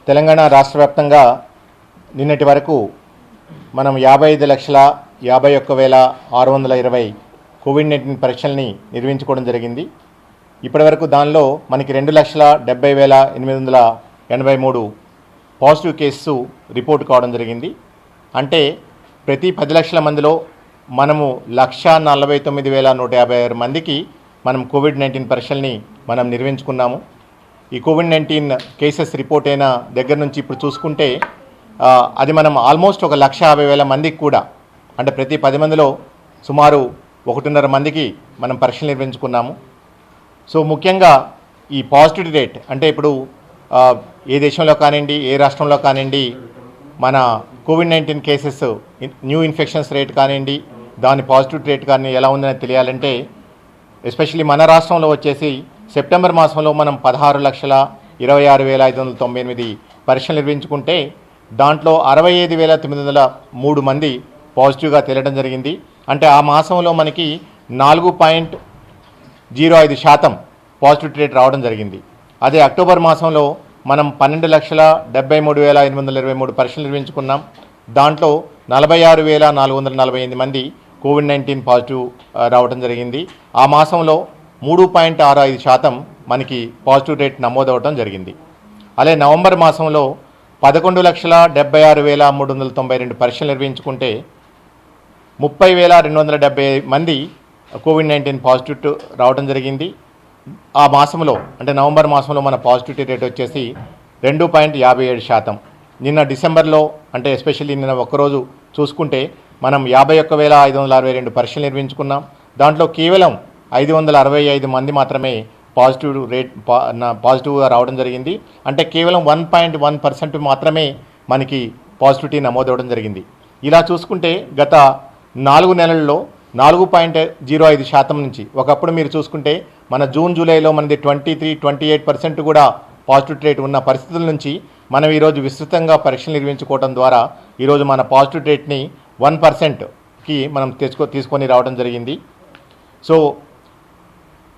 తెలంగాణ రాష్ట్ర వ్యాప్తంగా నిన్నటి వరకు మనం 55,51,620 కోవిడ్-19 పరీక్షల్ని నిర్వహించుకోవడం జరిగింది. ఇప్పటివరకు దానిలో మనకి 2,70,883 పాజిటివ్ కేసు రిపోర్ట్ కావడం జరిగింది. అంటే ప్రతి 10 లక్షల మందిలో మనము 1,49,156 మందికి మనం కోవిడ్-19 పరీక్షల్ని మనం నిర్వహించుకున్నాము. ఈ కోవిడ్-19 కేసెస్ రిపోర్ట్ అయిన దగ్గర నుంచి ఇప్పుడు చూసుకుంటే అది మనం ఆల్మోస్ట్ 1,50,000 మందికి కూడా, అంటే ప్రతి 10 మందిలో సుమారు 1.5 మందికి మనం పరీక్షలు నిర్వహించుకున్నాము. సో ముఖ్యంగా ఈ పాజిటివిటీ రేట్ అంటే ఇప్పుడు ఏ దేశంలో కానివ్వండి, ఏ రాష్ట్రంలో కానివ్వండి, మన COVID-19 cases new infections rate కానివ్వండి, దాని పాజిటివిటీ రేట్ కానీ ఎలా ఉందని తెలియాలంటే ఎస్పెషల్లీ మన రాష్ట్రంలో వచ్చేసి సెప్టెంబర్ మాసంలో మనం 16,26,598 పరీక్షలు నిర్వహించుకుంటే దాంట్లో 65,903 మంది పాజిటివ్గా తేలడం జరిగింది. అంటే ఆ మాసంలో మనకి 4.05% పాజిటివిటీ రేట్ రావడం జరిగింది. అదే అక్టోబర్ మాసంలో మనం 12,73,823 పరీక్షలు నిర్వహించుకున్నాం. దాంట్లో 46,448 మంది కోవిడ్-19 పాజిటివ్ రావడం జరిగింది. ఆ మాసంలో 3.65% మనకి పాజిటివ్ రేట్ నమోదవడం జరిగింది. అలాగే నవంబర్ మాసంలో 11,76,392 పరీక్షలు నిర్వహించుకుంటే 30,270 మంది కోవిడ్-19 పాజిటివ్ రావడం జరిగింది. ఆ మాసంలో అంటే నవంబర్ మాసంలో మన పాజిటివిటీ రేట్ వచ్చేసి 2.57%. నిన్న డిసెంబర్లో అంటే ఎస్పెషల్లీ నిన్న ఒక్కరోజు చూసుకుంటే మనం 51,562 పరీక్షలు నిర్వహించుకున్నాం. దాంట్లో కేవలం 565 మంది మాత్రమే పాజిటివ్గా రావడం జరిగింది. అంటే కేవలం 1.1% మాత్రమే మనకి పాజిటివిటీ నమోదవడం జరిగింది. ఇలా చూసుకుంటే గత 4 నెలల్లో 4.05% నుంచి, ఒకప్పుడు మీరు చూసుకుంటే మన జూన్ జూలైలో మనది 23-28% కూడా పాజిటివ్ రేట్ ఉన్న పరిస్థితుల నుంచి మనం ఈరోజు విస్తృతంగా పరీక్షలు నిర్వహించుకోవడం ద్వారా ఈరోజు మన పాజిటివ్ రేట్ని 1%కి మనం తీసుకొని రావడం జరిగింది. సో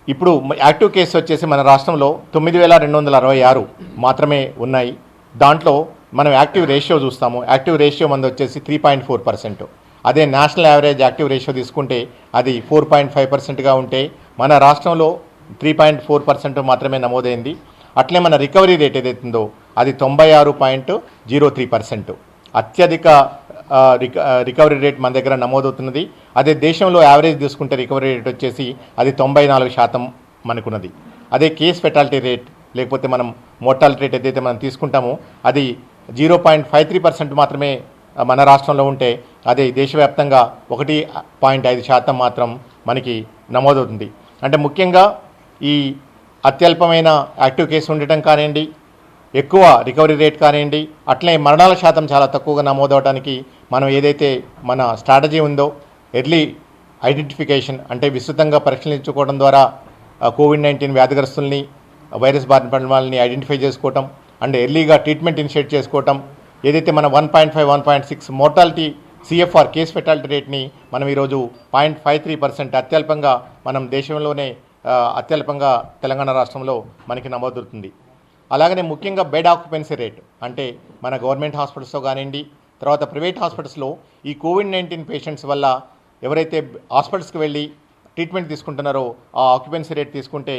ఇప్పుడు యాక్టివ్ కేసు వచ్చేసి మన రాష్ట్రంలో 9,266 మాత్రమే ఉన్నాయి. దాంట్లో మనం యాక్టివ్ రేషియో చూస్తాము. యాక్టివ్ రేషియో మనది వచ్చేసి 3.4%. అదే నేషనల్ యావరేజ్ యాక్టివ్ రేషియో తీసుకుంటే అది 4.5%గా ఉంటే మన రాష్ట్రంలో 3.4% మాత్రమే నమోదైంది. అట్లే మన రికవరీ రేట్ ఏదైతుందో అది 96.03%. అత్యధిక రికవరీ రేట్ మన దగ్గర నమోదవుతున్నది. అదే దేశంలో యావరేజ్ తీసుకుంటే రికవరీ రేట్ వచ్చేసి అది 94% మనకున్నది. అదే కేస్ ఫెటాలిటీ రేట్ లేకపోతే మనం మోర్టాలిటీ రేట్ ఏదైతే మనం తీసుకుంటామో అది 0.53% మాత్రమే మన రాష్ట్రంలో ఉంటే అదే దేశవ్యాప్తంగా 1.5% మాత్రం మనకి నమోదవుతుంది. అంటే ముఖ్యంగా ఈ అత్యల్పమైన యాక్టివ్ కేసు ఉండటం కానివ్వండి, ఎక్కువ రికవరీ రేట్ కానివ్వండి, అట్లే మరణాల శాతం చాలా తక్కువగా నమోదవడానికి మనం ఏదైతే మన స్ట్రాటజీ ఉందో ఎర్లీ ఐడెంటిఫికేషన్ అంటే విస్తృతంగా పరీక్షించుకోవడం ద్వారా కోవిడ్-19 వ్యాధిగ్రస్తుల్ని, వైరస్ బారిన పడిన వాళ్ళని ఐడెంటిఫై చేసుకోవటం అండ్ ఎర్లీగా ట్రీట్మెంట్ ఇనిషియేట్ చేసుకోవటం, ఏదైతే మన 1.5-1.6 మోర్టాలిటీ సిఎఫ్ఆర్ కేస్ ఫెటాలిటీ రేట్ని మనం ఈరోజు 0.53% అత్యల్పంగా మనం దేశంలోనే అత్యల్పంగా తెలంగాణ రాష్ట్రంలో మనకి నమోదవుతుంది. అలాగనే ముఖ్యంగా బెడ్ ఆక్యుపెన్సీ రేట్ అంటే మన గవర్నమెంట్ హాస్పిటల్స్లో కానివ్వండి, తర్వాత ప్రైవేట్ హాస్పిటల్స్లో ఈ కోవిడ్-19 పేషెంట్స్ వల్ల ఎవరైతే హాస్పిటల్స్కి వెళ్ళి ట్రీట్మెంట్ తీసుకుంటున్నారో ఆ ఆక్యుపెన్సీ రేట్ తీసుకుంటే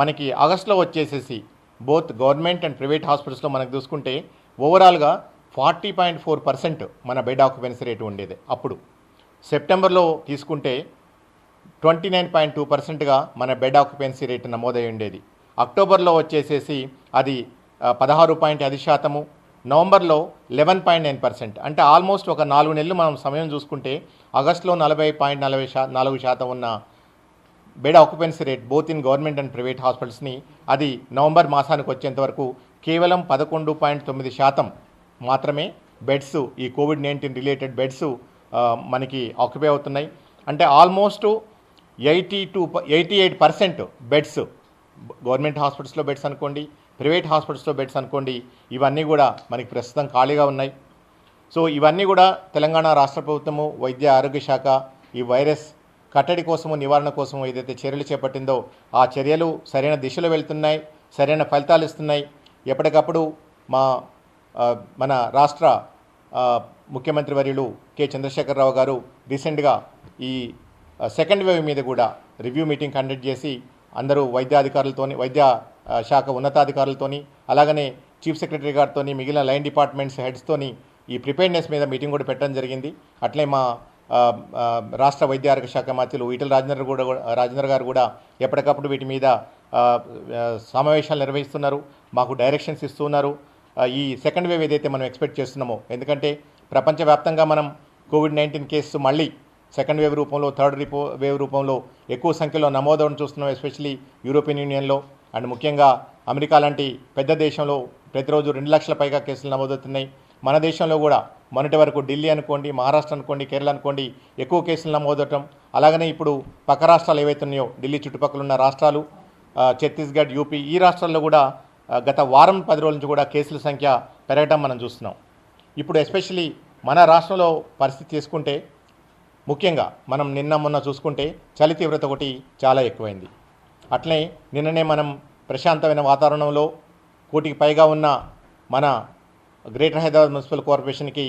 మనకి ఆగస్టులో వచ్చేసేసి బోత్ గవర్నమెంట్ అండ్ ప్రైవేట్ హాస్పిటల్స్లో మనకు చూసుకుంటే ఓవరాల్గా 40.4% మన బెడ్ ఆక్యుపెన్సీ రేటు ఉండేది. అప్పుడు సెప్టెంబర్లో తీసుకుంటే 29.2%గా మన బెడ్ ఆక్యుపెన్సీ రేటు నమోదై ఉండేది. అక్టోబర్లో వచ్చేసేసి అది 16.5%, నవంబర్లో 11.9%. అంటే ఆల్మోస్ట్ ఒక 4 నెలలు మనం సమయం చూసుకుంటే ఆగస్టులో 40.4% ఉన్న bed occupancy rate both in government and private హాస్పిటల్స్ని అది నవంబర్ మాసానికి వచ్చేంత వరకు కేవలం 11.9% మాత్రమే బెడ్స్ ఈ కోవిడ్-19 రిలేటెడ్ బెడ్స్ మనకి ఆక్యుపై అవుతున్నాయి. అంటే ఆల్మోస్ట్ 88% బెడ్స్ గవర్నమెంట్ హాస్పిటల్స్లో బెడ్స్ అనుకోండి, ప్రైవేట్ హాస్పిటల్స్లో బెడ్స్ అనుకోండి, ఇవన్నీ కూడా మనకి ప్రస్తుతం ఖాళీగా ఉన్నాయి. సో ఇవన్నీ కూడా తెలంగాణ రాష్ట్ర ప్రభుత్వము వైద్య ఆరోగ్య శాఖ ఈ వైరస్ కట్టడి కోసము నివారణ కోసము ఏదైతే చర్యలు చేపట్టిందో ఆ చర్యలు సరైన దిశలో వెళ్తున్నాయి, సరైన ఫలితాలు ఇస్తున్నాయి. ఎప్పటికప్పుడు మా మన రాష్ట్ర ముఖ్యమంత్రి వర్యులు కె చంద్రశేఖరరావు గారు రీసెంట్గా ఈ సెకండ్ వేవ్ మీద కూడా రివ్యూ మీటింగ్ కండక్ట్ చేసి అందరూ వైద్యాధికారులతోని వైద్య శాఖ ఉన్నతాధికారులతోని అలాగనే చీఫ్ సెక్రటరీ గారితోని మిగిలిన లైన్ డిపార్ట్మెంట్స్ హెడ్స్తోని ఈ ప్రిపేర్నెస్ మీద మీటింగ్ కూడా పెట్టడం జరిగింది. అట్లే మా రాష్ట్ర వైద్య ఆరోగ్య శాఖ మంత్రులు ఈటెల రాజేందర్ గారు కూడా ఎప్పటికప్పుడు వీటి మీద సమావేశాలు నిర్వహిస్తున్నారు, మాకు డైరెక్షన్స్ ఇస్తున్నారు. ఈ సెకండ్ వేవ్ ఏదైతే మనం ఎక్స్పెక్ట్ చేస్తున్నామో, ఎందుకంటే ప్రపంచవ్యాప్తంగా మనం కోవిడ్-19 కేసు మళ్ళీ సెకండ్ వేవ్ రూపంలో థర్డ్ వేవ్ రూపంలో ఎక్కువ సంఖ్యలో నమోదవడం చూస్తున్నాం, ఎస్పెషలీ యూరోపియన్ యూనియన్లో అండ్ ముఖ్యంగా అమెరికా లాంటి పెద్ద దేశంలో ప్రతిరోజు 2 లక్షల పైగా కేసులు నమోదవుతున్నాయి. మన దేశంలో కూడా మొన్నటి వరకు ఢిల్లీ అనుకోండి, మహారాష్ట్ర అనుకోండి, కేరళ అనుకోండి ఎక్కువ కేసులు నమోదవటం, అలాగనే ఇప్పుడు పక్క రాష్ట్రాలు ఏవైతే ఉన్నాయో ఢిల్లీ చుట్టుపక్కల ఉన్న రాష్ట్రాలు ఛత్తీస్గఢ్, యూపీ ఈ రాష్ట్రాల్లో కూడా గత వారం 10 రోజుల నుంచి కూడా కేసుల సంఖ్య పెరగడం మనం చూస్తున్నాం. ఇప్పుడు ఎస్పెషలీ మన రాష్ట్రంలో పరిస్థితి తీసుకుంటే ముఖ్యంగా మనం నిన్న మొన్న చూసుకుంటే చలి తీవ్రత ఒకటి చాలా ఎక్కువైంది. అట్లనే నిన్ననే మనం ప్రశాంతమైన వాతావరణంలో 1 కోటికి పైగా ఉన్న మన గ్రేటర్ హైదరాబాద్ మున్సిపల్ కార్పొరేషన్కి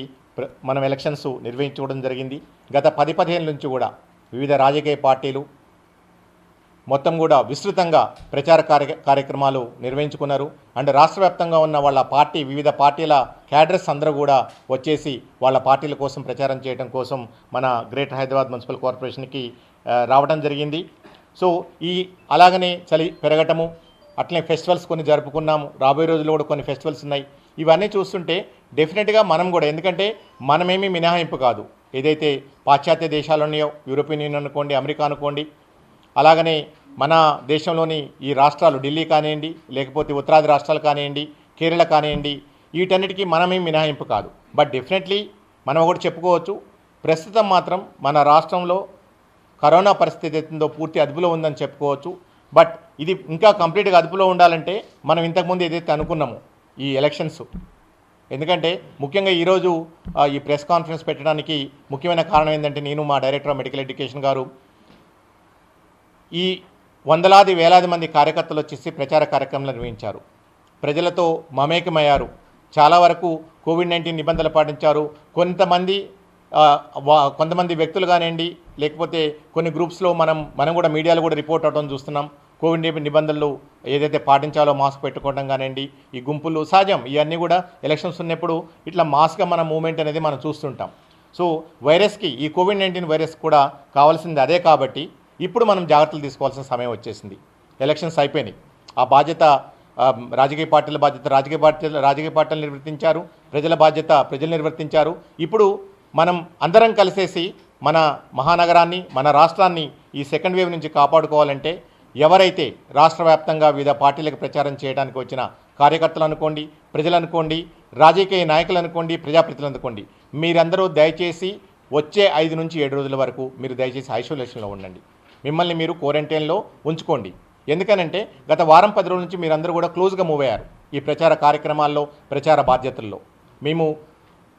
మనం ఎలక్షన్స్ నిర్వహించుకోవడం జరిగింది. గత 10-15 నుంచి కూడా వివిధ రాజకీయ పార్టీలు మొత్తం కూడా విస్తృతంగా ప్రచార కార్యక్రమాలు నిర్వహించుకున్నారు. అండ్ రాష్ట్ర వ్యాప్తంగా ఉన్న వాళ్ళ పార్టీ వివిధ పార్టీల క్యాడర్స్ అందరూ కూడా వచ్చేసి వాళ్ళ పార్టీల కోసం ప్రచారం చేయడం కోసం మన గ్రేటర్ హైదరాబాద్ మున్సిపల్ కార్పొరేషన్కి రావడం జరిగింది. సో అలాగనే చలి పెరగటము, అట్లనే ఫెస్టివల్స్ కొన్ని జరుపుకున్నాము, రాబోయే రోజుల్లో కూడా కొన్ని ఫెస్టివల్స్ ఉన్నాయి. ఇవన్నీ చూస్తుంటే డెఫినెట్గా మనం కూడా, ఎందుకంటే మనమేమీ మినహాయింపు కాదు, ఏదైతే పాశ్చాత్య దేశాలు ఉన్నాయో యూరోపియన్ యూనియన్ అనుకోండి, అమెరికా అనుకోండి, అలాగనే మన దేశంలోని ఈ రాష్ట్రాలు ఢిల్లీ కానివ్వండి, లేకపోతే ఉత్తరాది రాష్ట్రాలు కానివ్వండి, కేరళ కానివ్వండి, వీటన్నిటికీ మనమేం మినహాయింపు కాదు. బట్ డెఫినెట్లీ మనం ఒకటి చెప్పుకోవచ్చు, ప్రస్తుతం మాత్రం మన రాష్ట్రంలో కరోనా పరిస్థితి ఏదైతుందో పూర్తి అదుపులో ఉందని చెప్పుకోవచ్చు. బట్ ఇది ఇంకా కంప్లీట్గా అదుపులో ఉండాలంటే మనం ఇంతకుముందు ఏదైతే అనుకున్నామో ఈ ఎలక్షన్స్, ఎందుకంటే ముఖ్యంగా ఈరోజు ఈ ప్రెస్ కాన్ఫరెన్స్ పెట్టడానికి ముఖ్యమైన కారణం ఏంటంటే నేను మా డైరెక్టర్ ఆఫ్ మెడికల్ ఎడ్యుకేషన్ గారు ఈ వందలాది వేలాది మంది కార్యకర్తలు వచ్చేసి ప్రచార కార్యక్రమాలు నిర్వహించారు, ప్రజలతో మమేకమయ్యారు, చాలా వరకు కోవిడ్-19 నిబంధనలు పాటించారు. కొంతమంది వ్యక్తులు కానివ్వండి, లేకపోతే కొన్ని గ్రూప్స్లో మనం కూడా మీడియాలో కూడా రిపోర్ట్ అవడం చూస్తున్నాం. కోవిడ్ నిబంధనలు ఏదైతే పాటించాలో మాస్క్ పెట్టుకోవడం కానివ్వండి, ఈ గుంపులు సహజం, ఇవన్నీ కూడా ఎలక్షన్స్ ఉన్నప్పుడు ఇట్లా మాస్క్గా మన మూవ్మెంట్ అనేది మనం చూస్తుంటాం. సో వైరస్కి, ఈ కోవిడ్-19 వైరస్ కూడా కావాల్సింది అదే. కాబట్టి ఇప్పుడు మనం జాగ్రత్తలు తీసుకోవాల్సిన సమయం వచ్చేసింది. ఎలక్షన్స్ అయిపోయినాయి, ఆ బాధ్యత రాజకీయ పార్టీల బాధ్యత రాజకీయ పార్టీలు నిర్వర్తించారు, ప్రజల బాధ్యత ప్రజలు నిర్వర్తించారు. ఇప్పుడు మనం అందరం కలిసేసి మన మహానగరాన్ని, మన రాష్ట్రాన్ని ఈ సెకండ్ వేవ్ నుంచి కాపాడుకోవాలంటే ఎవరైతే రాష్ట్ర వ్యాప్తంగా వివిధ పార్టీలకు ప్రచారం చేయడానికి వచ్చిన కార్యకర్తలు అనుకోండి, ప్రజలు అనుకోండి, రాజకీయ నాయకులు అనుకోండి, ప్రజాప్రతినిధులు అనుకోండి, మీరందరూ దయచేసి వచ్చే 5 నుంచి 7 రోజుల వరకు మీరు దయచేసి ఐసోలేషన్లో ఉండండి, మిమ్మల్ని మీరు క్వారంటైన్లో ఉంచుకోండి. ఎందుకనంటే గత వారం 10 రోజుల నుంచి మీరందరూ కూడా క్లోజ్గా మూవ్ అయ్యారు ఈ ప్రచార కార్యక్రమాల్లో, ప్రచార బాధ్యతల్లో. మేము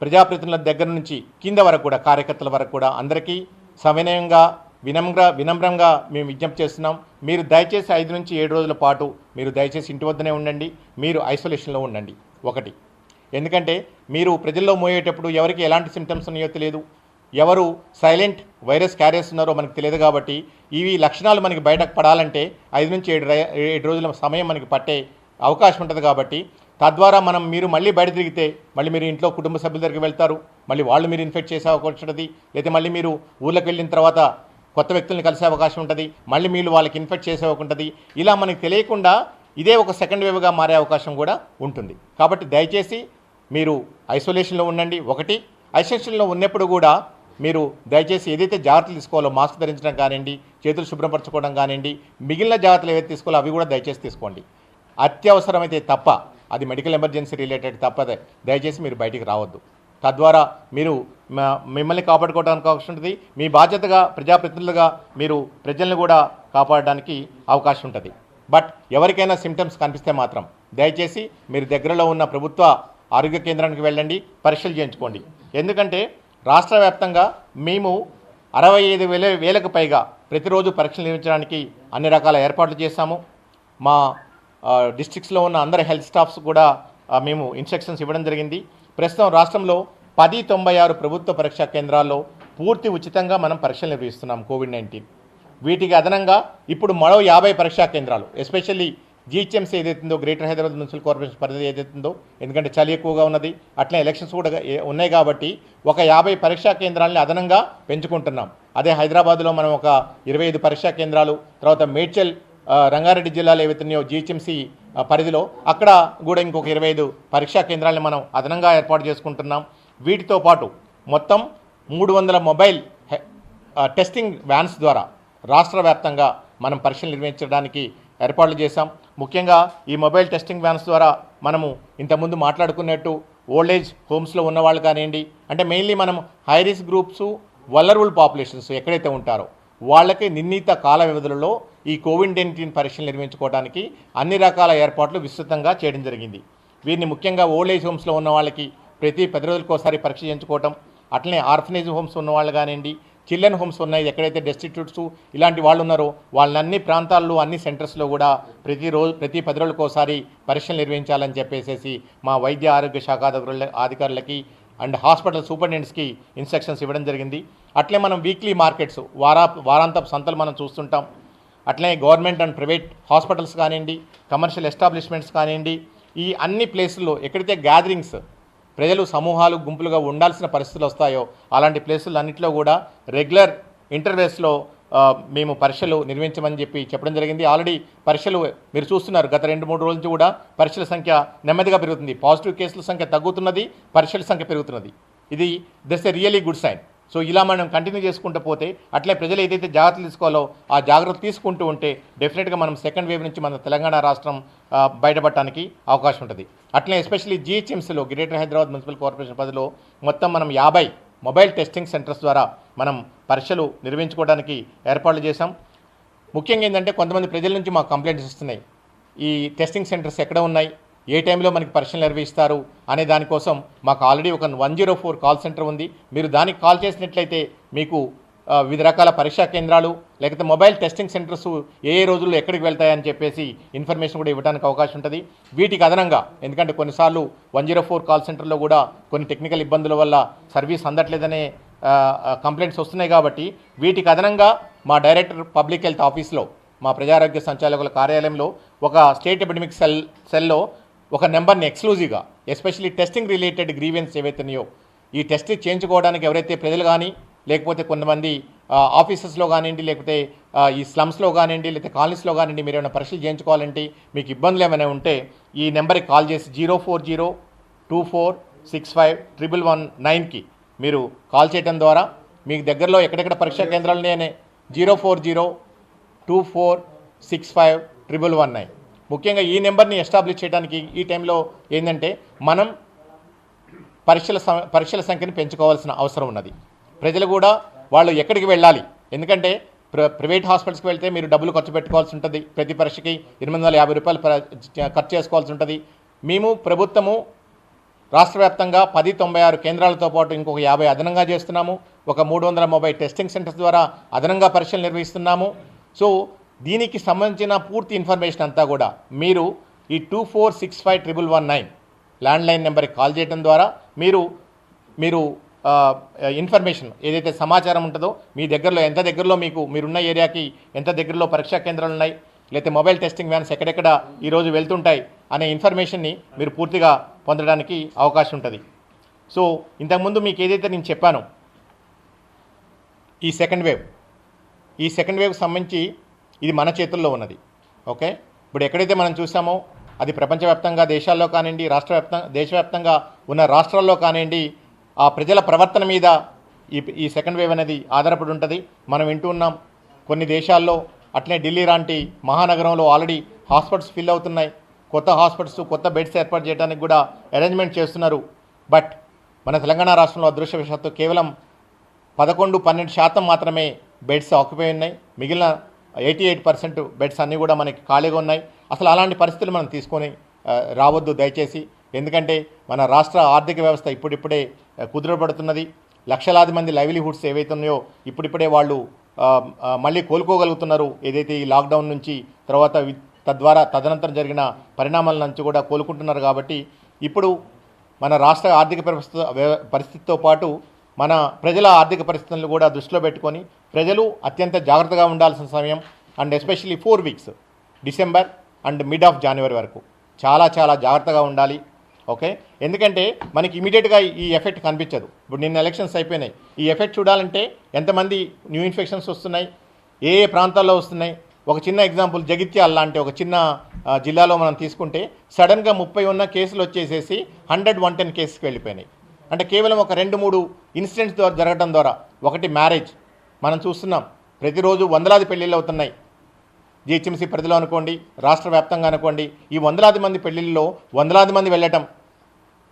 ప్రజాప్రతినిధుల దగ్గర నుంచి కింద వరకు కూడా, కార్యకర్తల వరకు కూడా అందరికీ సవినయంగా వినమ్రంగా మేము విజ్ఞప్తి చేస్తున్నాం. మీరు దయచేసి 5 నుంచి 7 రోజుల పాటు మీరు దయచేసి ఇంటి వద్దనే ఉండండి, మీరు ఐసోలేషన్లో ఉండండి. ఒకటి, ఎందుకంటే మీరు ప్రజల్లో మోయేటప్పుడు ఎవరికి ఎలాంటి సిమ్టమ్స్ ఉన్నాయో తెలియదు, ఎవరు సైలెంట్ వైరస్ క్యారియర్స్ ఉన్నారో మనకు తెలియదు. కాబట్టి ఇవి లక్షణాలు మనకి బయటకు పడాలంటే 5 నుంచి 7 రోజుల సమయం మనకి పట్టే అవకాశం ఉంటుంది. కాబట్టి తద్వారా మీరు మళ్ళీ బయట తిరిగితే మళ్ళీ మీరు ఇంట్లో కుటుంబ సభ్యుల దగ్గరికి వెళ్తారు, మళ్ళీ వాళ్ళు మీరు ఇన్ఫెక్ట్ చేసే అవకాశం ఉంటుంది. లేదా మళ్ళీ మీరు ఊళ్ళకి వెళ్ళిన తర్వాత కొత్త వ్యక్తుల్ని కలిసే అవకాశం ఉంటుంది, మళ్ళీ మీరు వాళ్ళకి ఇన్ఫెక్ట్ చేసే ఉంటుంది. ఇలా మనకు తెలియకుండా ఇదే ఒక సెకండ్ వేవ్గా మారే అవకాశం కూడా ఉంటుంది. కాబట్టి దయచేసి మీరు ఐసోలేషన్లో ఉండండి. ఒకటి, ఐసోలేషన్లో ఉన్నప్పుడు కూడా మీరు దయచేసి ఏదైతే జాగ్రత్తలు తీసుకోవాలో, మాస్క్ ధరించడం కానివ్వండి, చేతులు శుభ్రపరచుకోవడం కానివ్వండి, మిగిలిన జాగ్రత్తలు ఏవైతే తీసుకోవాలో అవి కూడా దయచేసి తీసుకోండి. అత్యవసరమైతే తప్ప, అది మెడికల్ ఎమర్జెన్సీ రిలేటెడ్ తప్పదే, దయచేసి మీరు బయటికి రావద్దు. తద్వారా మీరు మిమ్మల్ని కాపాడుకోవడానికి అవకాశం ఉంటుంది. మీ బాధ్యతగా ప్రజాప్రతినిధులుగా మీరు ప్రజల్ని కూడా కాపాడడానికి అవకాశం ఉంటుంది. బట్ ఎవరికైనా సిమ్టమ్స్ కనిపిస్తే మాత్రం దయచేసి మీరు దగ్గరలో ఉన్న ప్రభుత్వ ఆరోగ్య కేంద్రానికి వెళ్ళండి, పరీక్షలు చేయించుకోండి. ఎందుకంటే రాష్ట్ర వ్యాప్తంగా మేము 65,000కు పైగా ప్రతిరోజు పరీక్షలు నిర్వహించడానికి అన్ని రకాల ఏర్పాట్లు చేశాము. మా డిస్ట్రిక్ట్స్లో ఉన్న అందరి హెల్త్ స్టాఫ్స్ కూడా మేము ఇన్స్ట్రక్షన్స్ ఇవ్వడం జరిగింది. ప్రస్తుతం రాష్ట్రంలో 1096 ప్రభుత్వ పరీక్షా కేంద్రాల్లో పూర్తి ఉచితంగా మనం పరీక్షలు నిర్వహిస్తున్నాం కోవిడ్-19. వీటికి అదనంగా ఇప్పుడు మరో 50 పరీక్షా కేంద్రాలు, ఎస్పెషల్లీ జీహెచ్ఎంసీ ఏదైతుందో గ్రేటర్ హైదరాబాద్ మున్సిపల్ కార్పొరేషన్ పరిధి ఏదైతుందో, ఎందుకంటే చలి ఎక్కువగా ఉన్నది, అట్లే ఎలక్షన్స్ కూడా ఉన్నాయి కాబట్టి ఒక 50 పరీక్షా కేంద్రాలని అదనంగా పెంచుకుంటున్నాం. అదే హైదరాబాద్లో మనం ఒక 25 పరీక్షా కేంద్రాలు, తర్వాత మేడ్చల్ రంగారెడ్డి జిల్లాలో ఏవైతున్నాయో జీహెచ్ఎంసీ పరిధిలో అక్కడ కూడా ఇంకొక 25 పరీక్షా కేంద్రాలని మనం అదనంగా ఏర్పాటు చేసుకుంటున్నాం. వీటితో పాటు మొత్తం 300 మొబైల్ టెస్టింగ్ వ్యాన్స్ ద్వారా రాష్ట్ర వ్యాప్తంగా మనం పరీక్షలు నిర్వహించడానికి ఏర్పాట్లు చేశాం. ముఖ్యంగా ఈ మొబైల్ టెస్టింగ్ వ్యాన్స్ ద్వారా మనము ఇంతకుముందు మాట్లాడుకున్నట్టు ఓల్డ్ ఏజ్ హోమ్స్లో ఉన్న వాళ్ళు కానివ్వండి, అంటే మెయిన్లీ మనం high risk groups, vulnerable populations ఎక్కడైతే ఉంటారో వాళ్ళకి నిర్ణీత కాల వ్యవధులలో ఈ కోవిడ్-19 పరీక్షలు నిర్వహించుకోవడానికి అన్ని రకాల ఏర్పాట్లు విస్తృతంగా చేయడం జరిగింది. వీరిని ముఖ్యంగా ఓల్డ్ ఏజ్ హోమ్స్లో ఉన్న వాళ్ళకి ప్రతి 10 రోజులకోసారి పరీక్ష చేయించుకోవటం, అట్లనే ఆర్ఫనేజ్ హోమ్స్ ఉన్న వాళ్ళు కానివ్వండి, చిల్డ్రన్ హోమ్స్ ఉన్నాయి, ఎక్కడైతే డెస్టిట్యూట్స్ ఇలాంటి వాళ్ళు ఉన్నారో వాళ్ళని అన్ని ప్రాంతాల్లో అన్ని సెంటర్స్లో కూడా ప్రతి 10 రోజులకోసారి పరీక్షలు నిర్వహించాలని చెప్పేసి మా వైద్య ఆరోగ్య శాఖ అధికారులకి అండ్ హాస్పిటల్ సూపరింటెండెంట్స్కి ఇన్స్ట్రక్షన్స్ ఇవ్వడం జరిగింది. అట్లే మనం వీక్లీ మార్కెట్స్, వారాంతపు సంతలు మనం చూస్తుంటాం. అట్లే గవర్నమెంట్ అండ్ ప్రైవేట్ హాస్పిటల్స్ కానివ్వండి, కమర్షియల్ ఎస్టాబ్లిష్మెంట్స్ కానివ్వండి, ఈ అన్ని ప్లేసుల్లో ఎక్కడైతే గ్యాదరింగ్స్, ప్రజలు సమూహాలు గుంపులుగా ఉండాల్సిన పరిస్థితులు వస్తాయో అలాంటి ప్లేసులు అన్నింటిలో కూడా రెగ్యులర్ ఇంటర్వెల్స్లో మేము పరీక్షలు నిర్వహించమని చెప్పడం జరిగింది. ఆల్రెడీ పరీక్షలు మీరు చూస్తున్నారు, గత 2-3 రోజుల నుంచి కూడా పరీక్షల సంఖ్య నెమ్మదిగా పెరుగుతుంది. పాజిటివ్ కేసుల సంఖ్య తగ్గుతున్నది, పరీక్షల సంఖ్య పెరుగుతున్నది. ఇది that's a really good sign. So ఇలా మనం కంటిన్యూ చేసుకుంటూ పోతే అట్లే ప్రజలు ఏదైతే జాగ్రత్తలు తీసుకోవాలో ఆ జాగ్రత్తలు తీసుకుంటూ ఉంటే డెఫినెట్గా మనం సెకండ్ వేవ్ నుంచి మన తెలంగాణ రాష్ట్రం బయటపడటానికి అవకాశం ఉంటుంది. అట్లే ఎస్పెషల్లీ జీహెచ్ఎంసీలో గ్రేటర్ హైదరాబాద్ మున్సిపల్ కార్పొరేషన్ పరిధిలో మొత్తం మనం 50 మొబైల్ టెస్టింగ్ సెంటర్స్ ద్వారా మనం పరీక్షలు నిర్వహించుకోవడానికి ఏర్పాట్లు చేశాం. ముఖ్యంగా ఏంటంటే కొంతమంది ప్రజల నుంచి మాకు కంప్లైంట్స్ వస్తున్నాయి, ఈ టెస్టింగ్ సెంటర్స్ ఎక్కడ ఉన్నాయి, ఏ టైంలో మనకి పరీక్షలు నిర్వహిస్తారు అనే దానికోసం మాకు ఆల్రెడీ ఒక 104 కాల్ సెంటర్ ఉంది. మీరు దానికి కాల్ చేసినట్లయితే మీకు వివిధ రకాల పరీక్షా కేంద్రాలు లేకపోతే మొబైల్ టెస్టింగ్ సెంటర్స్ ఏ రోజుల్లో ఎక్కడికి వెళ్తాయని చెప్పేసి ఇన్ఫర్మేషన్ కూడా ఇవ్వడానికి అవకాశం ఉంటుంది. వీటికి అదనంగా ఎందుకంటే కొన్నిసార్లు 104 కాల్ సెంటర్లో కూడా కొన్ని టెక్నికల్ ఇబ్బందుల వల్ల సర్వీస్ అందట్లేదనే కంప్లైంట్స్ వస్తున్నాయి. కాబట్టి వీటికి అదనంగా మా డైరెక్టర్ పబ్లిక్ హెల్త్ ఆఫీస్లో, మా ప్రజారోగ్య సంచాలకుల కార్యాలయంలో ఒక స్టేట్ ఎపిడమిక్ సెల్లో ఒక నెంబర్ని ఎక్స్క్లూజివ్గా ఎస్పెషల్లీ టెస్టింగ్ రిలేటెడ్ గ్రీవెన్స్ ఏవైతున్నాయో ఈ టెస్ట్ చేయించుకోవడానికి ఎవరైతే ప్రజలు కానీ లేకపోతే కొంతమంది ఆఫీసెస్లో కానివ్వండి, లేకపోతే ఈ స్లమ్స్లో కానివ్వండి, లేకపోతే కాలనీస్లో కానివ్వండి, మీరు ఏమైనా పరీక్షలు చేయించుకోవాలంటే మీకు ఇబ్బందులు ఏమైనా ఉంటే ఈ నెంబర్కి కాల్ చేసి 04024651119కి మీరు కాల్ చేయడం ద్వారా మీకు దగ్గరలో ఎక్కడెక్కడ పరీక్షా కేంద్రాలు ఉన్నాయనే 04024651119 ముఖ్యంగా ఈ నెంబర్ని ఎస్టాబ్లిష్ చేయడానికి ఈ టైంలో ఏంటంటే మనం పరీక్షల సంఖ్యను పెంచుకోవాల్సిన అవసరం ఉన్నది. ప్రజలు కూడా వాళ్ళు ఎక్కడికి వెళ్ళాలి, ఎందుకంటే ప్రైవేట్ హాస్పిటల్స్కి వెళ్తే మీరు డబ్బులు ఖర్చు పెట్టుకోవాల్సి ఉంటుంది, ప్రతి పరీక్షకి 850 రూపాయలు ఖర్చు చేసుకోవాల్సి ఉంటుంది. మేము ప్రభుత్వము రాష్ట్ర వ్యాప్తంగా 1096 కేంద్రాలతో పాటు ఇంకొక 50 అదనంగా చేస్తున్నాము. ఒక 300 మొబైల్ టెస్టింగ్ సెంటర్స్ ద్వారా అదనంగా పరీక్షలు నిర్వహిస్తున్నాము. సో దీనికి సంబంధించిన పూర్తి ఇన్ఫర్మేషన్ అంతా కూడా మీరు ఈ 24651119 ల్యాండ్లైన్ నెంబర్కి కాల్ చేయడం ద్వారా మీరు ఇన్ఫర్మేషన్ ఏదైతే సమాచారం ఉంటుందో మీ దగ్గరలో ఎంత దగ్గరలో మీరున్న ఏరియాకి ఎంత దగ్గరలో పరీక్షా కేంద్రాలు ఉన్నాయి, లేకపోతే మొబైల్ టెస్టింగ్ వ్యాన్స్ ఎక్కడెక్కడ ఈరోజు వెళ్తుంటాయి అనే ఇన్ఫర్మేషన్ని మీరు పూర్తిగా పొందడానికి అవకాశం ఉంటుంది. సో ఇంతకుముందు మీకు ఏదైతే నేను చెప్పానో ఈ సెకండ్ వేవ్ సంబంధించి ఇది మన చేతుల్లో ఉన్నది. ఓకే, ఇప్పుడు ఎక్కడైతే మనం చూసామో అది ప్రపంచవ్యాప్తంగా దేశాల్లో కానివ్వండి, దేశవ్యాప్తంగా ఉన్న రాష్ట్రాల్లో కానివ్వండి, ఆ ప్రజల ప్రవర్తన మీద ఈ సెకండ్ వేవ్ అనేది ఆధారపడి ఉంటుంది. మనం వింటూ ఉన్నాం కొన్ని దేశాల్లో, అట్లనే ఢిల్లీ లాంటి మహానగరంలో ఆల్రెడీ హాస్పిటల్స్ ఫిల్ అవుతున్నాయి. కొత్త హాస్పిటల్స్, కొత్త బెడ్స్ ఏర్పాటు చేయడానికి కూడా అరేంజ్మెంట్ చేస్తున్నారు. బట్ మన తెలంగాణ రాష్ట్రంలో అదృష్టవశాత్తు కేవలం 11-12% మాత్రమే బెడ్స్ ఆక్యుపై ఉన్నాయి. మిగిలిన 88% బెడ్స్ అన్నీ కూడా మనకి ఖాళీగా ఉన్నాయి. అసలు అలాంటి పరిస్థితులు మనం తీసుకొని రావద్దు దయచేసి. ఎందుకంటే మన రాష్ట్ర ఆర్థిక వ్యవస్థ ఇప్పుడిప్పుడే కుదురపడుతున్నది. లక్షలాది మంది లైవ్లీహుడ్స్ ఏవైతే ఉన్నాయో ఇప్పుడిప్పుడే వాళ్ళు మళ్ళీ కోలుకోగలుగుతున్నారు. ఏదైతే ఈ లాక్డౌన్ నుంచి తర్వాత తద్వారా తదనంతరం జరిగిన పరిణామాల నుంచి కూడా కోలుకుంటున్నారు. కాబట్టి ఇప్పుడు మన రాష్ట్ర ఆర్థిక పరిస్థితితో పాటు మన ప్రజల ఆర్థిక పరిస్థితులను కూడా దృష్టిలో పెట్టుకొని ప్రజలు అత్యంత జాగ్రత్తగా ఉండాల్సిన సమయం. And especially 4 weeks December and mid of January వరకు చాలా చాలా జాగ్రత్తగా ఉండాలి. ఓకే, ఎందుకంటే మనకి ఇమీడియట్గా ఈ ఎఫెక్ట్ కనిపించదు. ఇప్పుడు నిన్న ఎలక్షన్స్ అయిపోయినాయి, ఈ ఎఫెక్ట్ చూడాలంటే ఎంతమంది న్యూ ఇన్ఫెక్షన్స్ వస్తున్నాయి, ఏ ఏ ప్రాంతాల్లో వస్తున్నాయి. ఒక చిన్న ఎగ్జాంపుల్, జగిత్యాల లాంటి ఒక చిన్న జిల్లాలో మనం తీసుకుంటే సడన్గా 30 ఉన్న కేసులు వచ్చేసేసి 110 కేసుకి వెళ్ళిపోయినాయి. అంటే కేవలం ఒక 2-3 ఇన్సిడెంట్స్ ద్వారా జరగడం ద్వారా. ఒకటి మ్యారేజ్ మనం చూస్తున్నాం, ప్రతిరోజు వందలాది పెళ్ళిళ్ళు అవుతున్నాయి. జిహెచ్ఎంసీ పరిధిలో అనుకోండి, రాష్ట్ర వ్యాప్తంగా అనుకోండి, ఈ వందలాది మంది పెళ్ళిళ్ళలో వందలాది మంది వెళ్ళటం,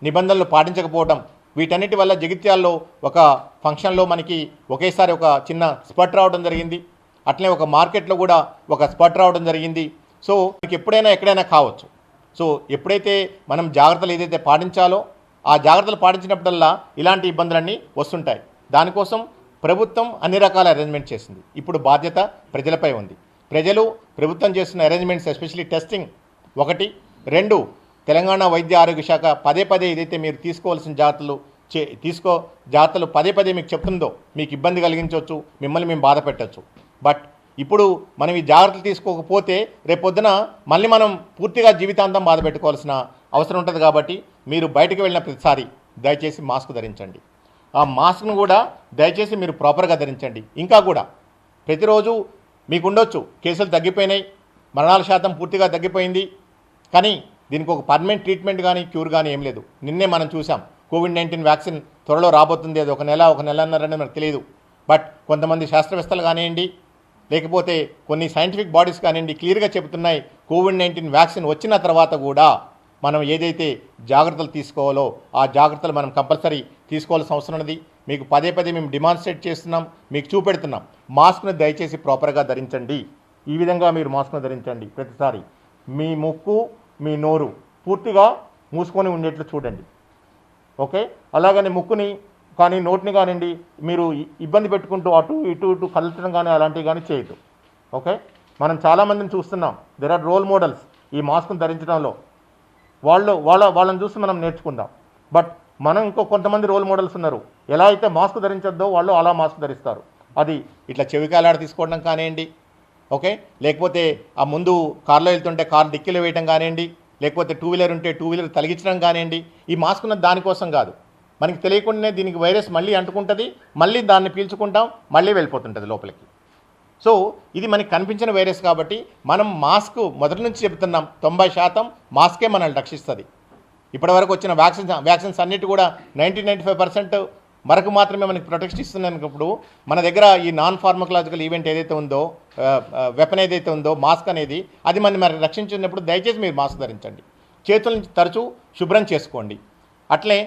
నిబంధనలు పాటించకపోవడం, వీటన్నిటి వల్ల జగిత్యాల్లో ఒక ఫంక్షన్లో మనకి ఒకేసారి ఒక చిన్న స్పట్ రావడం జరిగింది. అట్లనే ఒక మార్కెట్లో కూడా ఒక స్పట్ రావడం జరిగింది. సో మీకు ఎప్పుడైనా ఎక్కడైనా కావచ్చు. సో ఎప్పుడైతే మనం జాగ్రత్తలు ఏదైతే పాటించాలో ఆ జాగ్రత్తలు పాటించినప్పుడల్లా ఇలాంటి ఇబ్బందులన్నీ వస్తుంటాయి. దానికోసం ప్రభుత్వం అన్ని రకాల అరేంజ్మెంట్ చేసింది. ఇప్పుడు బాధ్యత ప్రజలపై ఉంది. ప్రజలు ప్రభుత్వం చేస్తున్న అరేంజ్మెంట్స్ ఎస్పెషల్లీ టెస్టింగ్ 1, 2 తెలంగాణ వైద్య ఆరోగ్య శాఖ పదే ఏదైతే మీరు తీసుకోవాల్సిన జాగ్రత్తలు పదే మీకు చెప్తుందో మీకు ఇబ్బంది కలిగించవచ్చు, మిమ్మల్ని మేము బాధ పెట్టచ్చు. బట్ ఇప్పుడు మనం ఈ జాగ్రత్తలు తీసుకోకపోతే రేపొద్దున మళ్ళీ మనం పూర్తిగా జీవితాంతం బాధ పెట్టుకోవాల్సిన అవసరం ఉంటుంది. కాబట్టి మీరు బయటకు వెళ్ళిన ప్రతిసారి దయచేసి మాస్క్ ధరించండి. ఆ మాస్క్ను కూడా దయచేసి మీరు ప్రాపర్గా ధరించండి. ఇంకా కూడా ప్రతిరోజు మీకు ఉండొచ్చు కేసులు తగ్గిపోయినాయి, మరణాల శాతం పూర్తిగా తగ్గిపోయింది, కానీ దీనికి ఒక పర్మనెంట్ ట్రీట్మెంట్ కానీ క్యూర్ కానీ ఏం లేదు. నిన్నే మనం చూసాం కోవిడ్-19 వ్యాక్సిన్ త్వరలో రాబోతుంది. అది ఒక నెలన్నర అనేది మనకు తెలియదు. బట్ కొంతమంది శాస్త్రవేత్తలు కానివ్వండి, లేకపోతే కొన్ని సైంటిఫిక్ బాడీస్ కానివ్వండి, క్లియర్గా చెబుతున్నాయి కోవిడ్-19 వ్యాక్సిన్ వచ్చిన తర్వాత కూడా మనం ఏదైతే జాగ్రత్తలు తీసుకోవాలో ఆ జాగ్రత్తలు మనం కంపల్సరీ తీసుకోవాల్సిన అవసరం ఉన్నది. మీకు పదే మేము డిమాన్స్ట్రేట్ చేస్తున్నాం, మీకు చూపెడుతున్నాం. మాస్క్ను దయచేసి ప్రాపర్గా ధరించండి. ఈ విధంగా మీరు మాస్క్ను ధరించండి. ప్రతిసారి మీ ముక్కు మీ నోరు పూర్తిగా మూసుకొని ఉండేట్లు చూడండి. ఓకే, అలాగని ముక్కుని కానీ నోటిని కానివ్వండి మీరు ఇబ్బంది పెట్టుకుంటూ అటు ఇటు కదల్చడం కానీ అలాంటివి కానీ చేయొద్దు. ఓకే, మనం చాలామందిని చూస్తున్నాం, దెర్ ఆర్ రోల్ మోడల్స్ ఈ మాస్క్ను ధరించడంలో. వాళ్ళని చూసి మనం నేర్చుకుందాం. బట్ మనం కొంతమంది రోల్ మోడల్స్ ఉన్నారు, ఎలా అయితే మాస్క్ ధరించొద్దో వాళ్ళు అలా మాస్క్ ధరిస్తారు. అది ఇట్లా చెవికాలాడ తీసుకోవడం కానివ్వండి, ఓకే, లేకపోతే ఆ ముందు కార్లో వెళ్తుంటే కార్ డిక్కీలో వేయడం కానివ్వండి, లేకపోతే 2 వీలర్ ఉంటే 2 వీలర్ తలిగించడం కానివ్వండి. ఈ మాస్క్ ఉన్నది దానికోసం కాదు, మనకి తెలియకుండానే దీనికి వైరస్ మళ్ళీ అంటుకుంటుంది, మళ్ళీ దాన్ని పీల్చుకుంటాం, మళ్ళీ వెళ్ళిపోతుంటుంది లోపలికి. సో ఇది మనకి కనిపించిన వైరస్ కాబట్టి మనం మాస్క్ మొదటి నుంచి చెప్తున్నాం, 90% మాస్కే మనల్ని రక్షిస్తుంది. ఇప్పటివరకు వచ్చిన వ్యాక్సిన్స్ అన్నిటి కూడా 90-95% వరకు మాత్రమే మనకి ప్రొటెక్షన్ ఇస్తున్నప్పుడు మన దగ్గర ఈ నాన్ ఫార్మకలాజికల్ ఈవెంట్ ఏదైతే ఉందో, వెపన్ ఏదైతే ఉందో, మాస్క్ అనేది అది మనకి రక్షించినప్పుడు దయచేసి మీరు మాస్క్ ధరించండి. చేతులను తరచూ శుభ్రం చేసుకోండి. అట్లే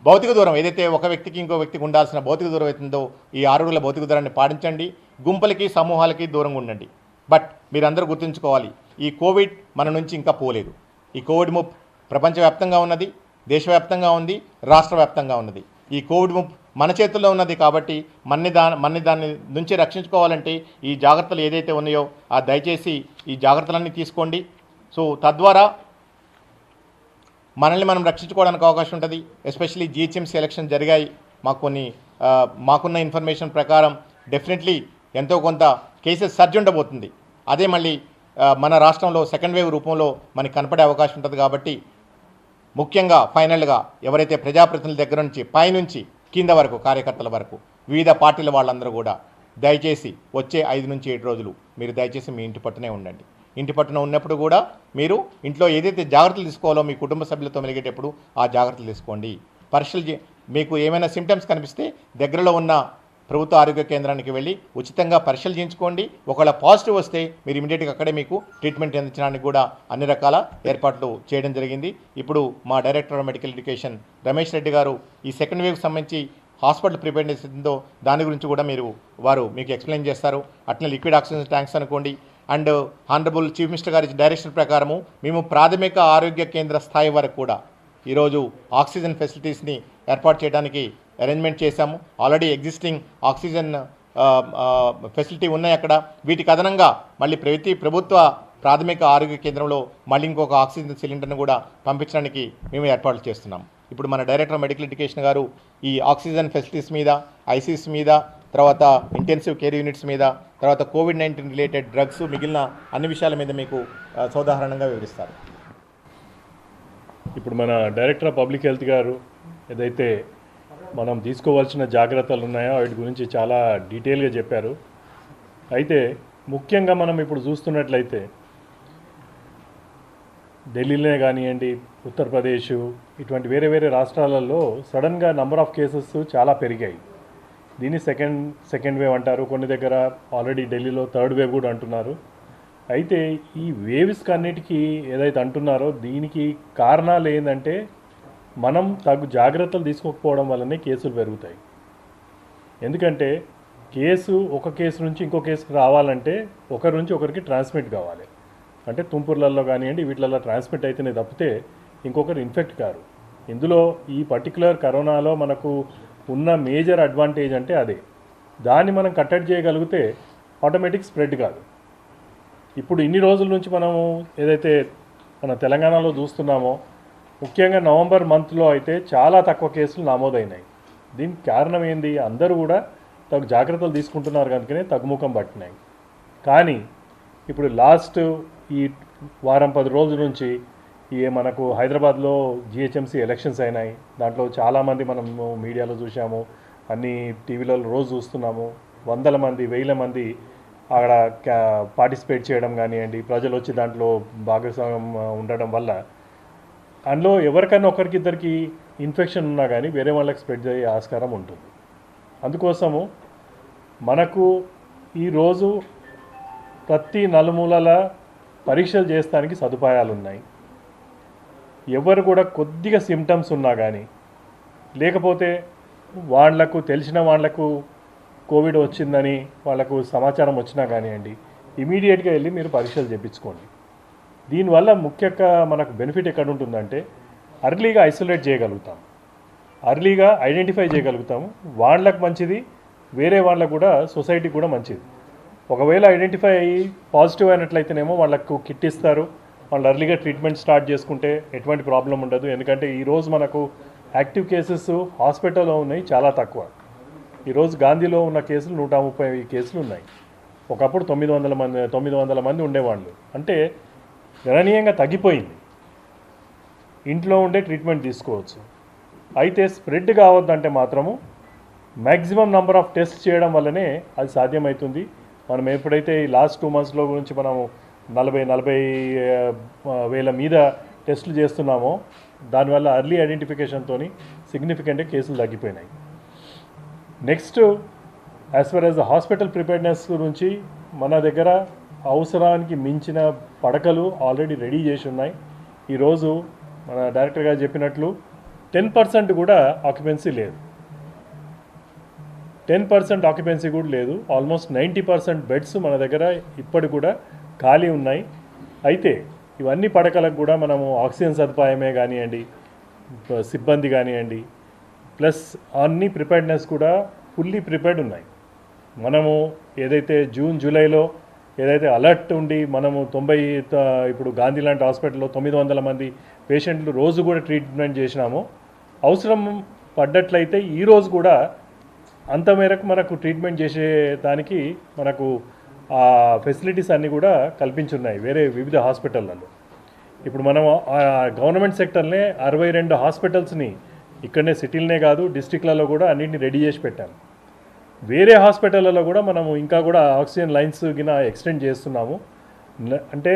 భౌతిక దూరం ఏదైతే ఒక వ్యక్తికి ఇంకో వ్యక్తికి ఉండాల్సిన భౌతిక దూరం అవుతుందో ఈ 6 అడుగుల భౌతిక దూరాన్ని పాటించండి. గుంపులకి సమూహాలకి దూరంగా ఉండండి. బట్ మీరందరూ గుర్తుంచుకోవాలి, ఈ కోవిడ్ మన నుంచి ఇంకా పోలేదు. ఈ కోవిడ్ ముప్పు ప్రపంచవ్యాప్తంగా ఉన్నది, దేశవ్యాప్తంగా ఉంది, రాష్ట్ర వ్యాప్తంగా ఉన్నది. ఈ కోవిడ్ ముప్పు మన చేతుల్లో ఉన్నది. కాబట్టి దాన్ని నుంచి రక్షించుకోవాలంటే ఈ జాగ్రత్తలు ఏదైతే ఉన్నాయో ఆ దయచేసి ఈ జాగ్రత్తలన్నీ తీసుకోండి. సో తద్వారా మనల్ని మనం రక్షించుకోవడానికి అవకాశం ఉంటుంది. ఎస్పెషల్లీ జిహెచ్ఎంసీ ఎలక్షన్ జరిగాయి, మాకున్న ఇన్ఫర్మేషన్ ప్రకారం డెఫినెట్లీ ఎంతో కొంత కేసెస్ సర్జ్ ఉండబోతుంది. అదే మళ్ళీ మన రాష్ట్రంలో సెకండ్ వేవ్ రూపంలో మనకి కనపడే అవకాశం ఉంటుంది. కాబట్టి ముఖ్యంగా ఫైనల్గా ఎవరైతే ప్రజాప్రతినిధుల దగ్గర నుంచి పైనుంచి కింద వరకు కార్యకర్తల వరకు వివిధ పార్టీల వాళ్ళందరూ కూడా దయచేసి వచ్చే 5 నుంచి 7 రోజులు మీరు దయచేసి మీ ఇంటి పట్టునే ఉండండి. ఇంటి పట్టున ఉన్నప్పుడు కూడా మీరు ఇంట్లో ఏదైతే జాగ్రత్తలు తీసుకోవాలో మీ కుటుంబ సభ్యులతో మెలిగేటప్పుడు ఆ జాగ్రత్తలు తీసుకోండి. పరీక్షలు మీకు ఏమైనా సిమ్టమ్స్ కనిపిస్తే దగ్గరలో ఉన్న ప్రభుత్వ ఆరోగ్య కేంద్రానికి వెళ్ళి ఉచితంగా పరీక్షలు చేయించుకోండి. ఒకవేళ పాజిటివ్ వస్తే మీరు ఇమీడియట్గా అక్కడే మీకు ట్రీట్మెంట్ అందించడానికి కూడా అన్ని రకాల ఏర్పాట్లు చేయడం జరిగింది. ఇప్పుడు మా director of medical education Ramesh Reddy గారు ఈ సెకండ్ వేవ్కి సంబంధించి హాస్పిటల్ ప్రిపేర్నెస్ ఉందో దాని గురించి కూడా వారు మీకు ఎక్స్ప్లెయిన్ చేస్తారు. అట్లనే లిక్విడ్ ఆక్సిజన్ ట్యాంక్స్ అనుకోండి. అండ్ హానరబుల్ చీఫ్ మినిస్టర్ గారి డైరెక్షన్ ప్రకారము మేము ప్రాథమిక ఆరోగ్య కేంద్ర స్థాయి వరకు కూడా ఈరోజు ఆక్సిజన్ ఫెసిలిటీస్ని ఏర్పాటు చేయడానికి అరేంజ్మెంట్ చేశాము. ఆల్రెడీ ఎగ్జిస్టింగ్ ఆక్సిజన్ ఫెసిలిటీ ఉన్నాయి అక్కడ. వీటికి అదనంగా మళ్ళీ ప్రతి ప్రభుత్వ ప్రాథమిక ఆరోగ్య కేంద్రంలో మళ్ళీ ఇంకొక ఆక్సిజన్ సిలిండర్ను కూడా పంపించడానికి మేము ఏర్పాట్లు చేస్తున్నాం. ఇప్పుడు మన డైరెక్టర్ మెడికల్ ఎడ్యుకేషన్ గారు ఈ ఆక్సిజన్ ఫెసిలిటీస్ మీద, ఐసీయూస్ మీద, తర్వాత ఇంటెన్సివ్ కేర్ యూనిట్స్ మీద, తర్వాత కోవిడ్-19 రిలేటెడ్ డ్రగ్స్, మిగిలిన అన్ని విషయాల మీద మీకు సోదాహరణంగా వివరిస్తారు. ఇప్పుడు మన డైరెక్టర్ ఆఫ్ పబ్లిక్ హెల్త్ గారు ఏదైతే మనం తీసుకోవాల్సిన జాగ్రత్తలు ఉన్నాయో వాటి గురించి చాలా డీటెయిల్గా చెప్పారు. అయితే ముఖ్యంగా మనం ఇప్పుడు చూస్తున్నట్లయితే ఢిల్లీలోనే కానివ్వండి, ఉత్తరప్రదేశ్, ఇటువంటి వేరే వేరే రాష్ట్రాలలో సడన్గా నంబర్ ఆఫ్ కేసెస్ చాలా పెరిగాయి. దీన్ని సెకండ్ వేవ్ అంటారు, కొన్ని దగ్గర ఆల్రెడీ ఢిల్లీలో థర్డ్ వేవ్ కూడా అంటున్నారు. అయితే ఈ వేవ్స్కి అన్నిటికీ ఏదైతే అంటున్నారో దీనికి కారణాలు ఏంటంటే మనం తగు జాగ్రత్తలు తీసుకోకపోవడం వల్లనే కేసులు పెరుగుతాయి. ఎందుకంటే ఒక కేసు నుంచి ఇంకో కేసుకి రావాలంటే ఒకరి నుంచి ఒకరికి ట్రాన్స్మిట్ కావాలి. అంటే తుంపుర్లలో కానివ్వండి వీటిలలో ట్రాన్స్మిట్ అయితేనే తప్పితే ఇంకొకరు ఇన్ఫెక్ట్ కారు. ఇందులో ఈ పర్టికులర్ కరోనాలో మనకు ఉన్న మేజర్ అడ్వాంటేజ్ అంటే అదే. దాన్ని మనం కట్టడి చేయగలిగితే ఆటోమేటిక్ స్ప్రెడ్ కాదు. ఇప్పుడు ఇన్ని రోజుల నుంచి మనము ఏదైతే మన తెలంగాణలో చూస్తున్నామో, ముఖ్యంగా నవంబర్ మంత్లో అయితే చాలా తక్కువ కేసులు నమోదైనాయి. దీనికి కారణం ఏంది? అందరూ కూడా తగు జాగ్రత్తలు తీసుకుంటున్నారు కనుకనే తగ్గుముఖం పట్టినాయి. కానీ ఇప్పుడు లాస్ట్ ఈ వారం 10 రోజుల నుంచి మనకు హైదరాబాద్లో జిహెచ్ఎంసీ ఎలక్షన్స్ అయినాయి. దాంట్లో చాలామంది మనము మీడియాలో చూసాము, అన్ని టీవీలలో రోజు చూస్తున్నాము. వందల మంది, వేల మంది అక్కడ పార్టిసిపేట్ చేయడం కానివ్వండి, ప్రజలు వచ్చి దాంట్లో భాగస్వామ్యం ఉండడం వల్ల అందులో ఎవరికైనా ఒకరికిద్దరికి ఇన్ఫెక్షన్ ఉన్నా కానీ వేరే వాళ్ళకి స్ప్రెడ్ అయ్యే ఆస్కారం ఉంటుంది. అందుకోసము మనకు ఈరోజు ప్రతి నలుమూలల పరీక్షలు చేస్తానికి సదుపాయాలు ఉన్నాయి. ఎవరు కూడా కొద్దిగా సిమ్టమ్స్ ఉన్నా కానీ, లేకపోతే వాళ్లకు తెలిసిన వాళ్లకు కోవిడ్ వచ్చిందని వాళ్ళకు సమాచారం వచ్చినా కానివ్వండి, ఇమీడియట్గా వెళ్ళి మీరు పరీక్షలు చేయించుకోండి. దీనివల్ల ముఖ్యంగా మనకు బెనిఫిట్ ఎక్కడ ఉంటుందంటే అర్లీగా ఐసోలేట్ చేయగలుగుతాం, అర్లీగా ఐడెంటిఫై చేయగలుగుతాము. వాళ్ళకు మంచిది, వేరే వాళ్ళకు కూడా, సొసైటీకి కూడా మంచిది. ఒకవేళ ఐడెంటిఫై అయ్యి పాజిటివ్ అయినట్లయితేనేమో వాళ్ళకు కిట్ ఇస్తారు. వాళ్ళు అర్లీగా ట్రీట్మెంట్ స్టార్ట్ చేసుకుంటే ఎటువంటి ప్రాబ్లం ఉండదు. ఎందుకంటే ఈరోజు మనకు యాక్టివ్ కేసెస్ హాస్పిటల్లో ఉన్నాయి చాలా తక్కువ. ఈరోజు గాంధీలో ఉన్న కేసులు 130 కేసులు ఉన్నాయి. ఒకప్పుడు 900 మంది ఉండేవాళ్ళు. అంటే గణనీయంగా తగ్గిపోయింది. ఇంట్లో ఉండే ట్రీట్మెంట్ తీసుకోవచ్చు. అయితే స్ప్రెడ్ కావద్దంటే మాత్రము మ్యాక్సిమం నెంబర్ ఆఫ్ టెస్ట్ చేయడం వల్లనే అది సాధ్యమవుతుంది. మనం ఎప్పుడైతే ఈ లాస్ట్ 2 monthsలో గురించి మనము 40 వేల మీద టెస్టులు చేస్తున్నామో దానివల్ల అర్లీ ఐడెంటిఫికేషన్తో సిగ్నిఫికెంట్గా కేసులు తగ్గిపోయినాయి. Next, as far as the hospital preparedness గురించి మన దగ్గర అవసరానికి మించిన పడకలు ఆల్రెడీ రెడీ చేసి ఉన్నాయి. ఈరోజు మన డైరెక్టర్ గారు చెప్పినట్లు 10% కూడా ఆక్యుపెన్సీ లేదు. 10% ఆక్యుపెన్సీ కూడా లేదు. ఆల్మోస్ట్ 90% బెడ్స్ మన దగ్గర ఇప్పటికి కూడా ఖాళీ ఉన్నాయి. అయితే ఇవన్నీ పడకలకు కూడా మనము ఆక్సిజన్ సదుపాయమే కానివ్వండి, సిబ్బంది కానివ్వండి, ప్లస్ అన్ని ప్రిపేర్డ్నెస్ కూడా ఫుల్లీ ప్రిపేర్డ్ ఉన్నాయి. మనము ఏదైతే జూన్ జూలైలో ఏదైతే అలర్ట్ ఉండి మనము ఇప్పుడు గాంధీ లాంటి హాస్పిటల్లో 900 మంది పేషెంట్లు రోజు కూడా ట్రీట్మెంట్ చేసినాము. అవసరం పడ్డట్లయితే ఈరోజు కూడా అంత మేరకు మనకు ట్రీట్మెంట్ చేసే దానికి మనకు ఆ ఫెసిలిటీస్ అన్నీ కూడా కల్పించున్నాయి వేరే వివిధ హాస్పిటళ్ళలో. ఇప్పుడు మనం గవర్నమెంట్ సెక్టర్నే 62 హాస్పిటల్స్ని ఇక్కడనే సిటీలనే కాదు డిస్ట్రిక్ట్లలో కూడా అన్నింటినీ రెడీ చేసి పెట్టాము. వేరే హాస్పిటళ్ళలో కూడా మనము ఇంకా కూడా ఆక్సిజన్ లైన్స్ గిన ఎక్స్టెండ్ చేస్తున్నాము. అంటే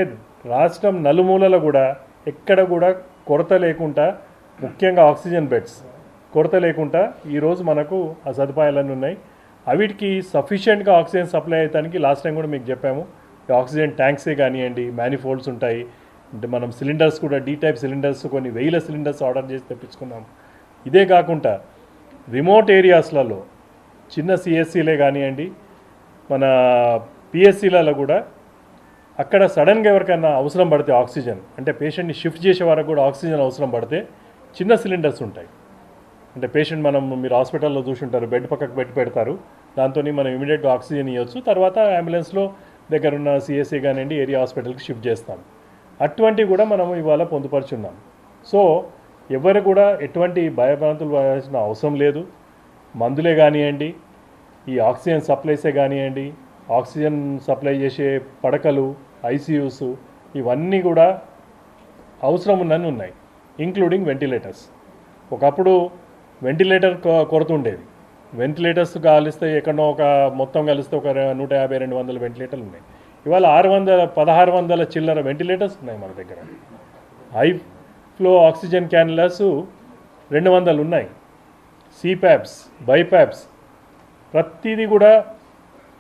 రాష్ట్రం నలుమూలలో కూడా ఎక్కడ కూడా కొరత లేకుండా, ముఖ్యంగా ఆక్సిజన్ బెడ్స్ కొరత లేకుండా ఈరోజు మనకు ఆ సదుపాయాలన్నీ ఉన్నాయి. అవిటికి సఫిషియెంట్గా ఆక్సిజన్ సప్లై అయ్యడానికి లాస్ట్ టైం కూడా మీకు చెప్పాము. ఆక్సిజన్ ట్యాంక్సే కానివ్వండి, మ్యానిఫోల్డ్స్ ఉంటాయి. అంటే మనం సిలిండర్స్ కూడా డీ టైప్ సిలిండర్స్ కొన్ని 1000 సిలిండర్స్ ఆర్డర్ చేసి తెప్పించుకున్నాము. ఇదే కాకుండా రిమోట్ ఏరియాస్లలో చిన్న సిఎస్సీలే కానివ్వండి, మన పిఎస్సీలలో కూడా అక్కడ సడన్గా ఎవరికైనా అవసరం పడితే ఆక్సిజన్, అంటే పేషెంట్ని షిఫ్ట్ చేసే వరకు కూడా ఆక్సిజన్ అవసరం పడితే చిన్న సిలిండర్స్ ఉంటాయి. అంటే పేషెంట్ మీరు హాస్పిటల్లో చూసి ఉంటారు, బెడ్ పక్కకు పెట్టి పెడతారు. దాంతో మనం ఇమీడియట్గా ఆక్సిజన్ ఇవ్వచ్చు. తర్వాత అంబులెన్స్లో దగ్గరున్న సిఎస్సి కానివ్వండి ఏరియా హాస్పిటల్కి షిఫ్ట్ చేస్తాం. అటువంటివి కూడా మనం ఇవాళ పొందుపరుచున్నాం. సో ఎవరు కూడా ఎటువంటి భయభ్రాంతులు పడాల్సిన అవసరం లేదు. మందులే కానివ్వండి, ఈ ఆక్సిజన్ సప్లైసే కానివ్వండి, ఆక్సిజన్ సప్లై చేసే పడకలు, ఐసీయూస్, ఇవన్నీ కూడా అవసరం ఉన్నన్ని ఉన్నాయి, ఇంక్లూడింగ్ వెంటిలేటర్స్. ఒకప్పుడు వెంటిలేటర్ కొరత ఉండేది. వెంటిలేటర్స్ కలిస్తే ఎక్కడో ఒక మొత్తం కలిస్తే ఒక 150-200 వెంటిలేటర్లు ఉన్నాయి. ఇవాళ 1600 చిల్లర వెంటిలేటర్స్ ఉన్నాయి మన దగ్గర. హై ఫ్లో ఆక్సిజన్ క్యాన్యులాస్ 200 ఉన్నాయి. సిప్యాప్స్, బైప్యాప్స్, ప్రతిదీ కూడా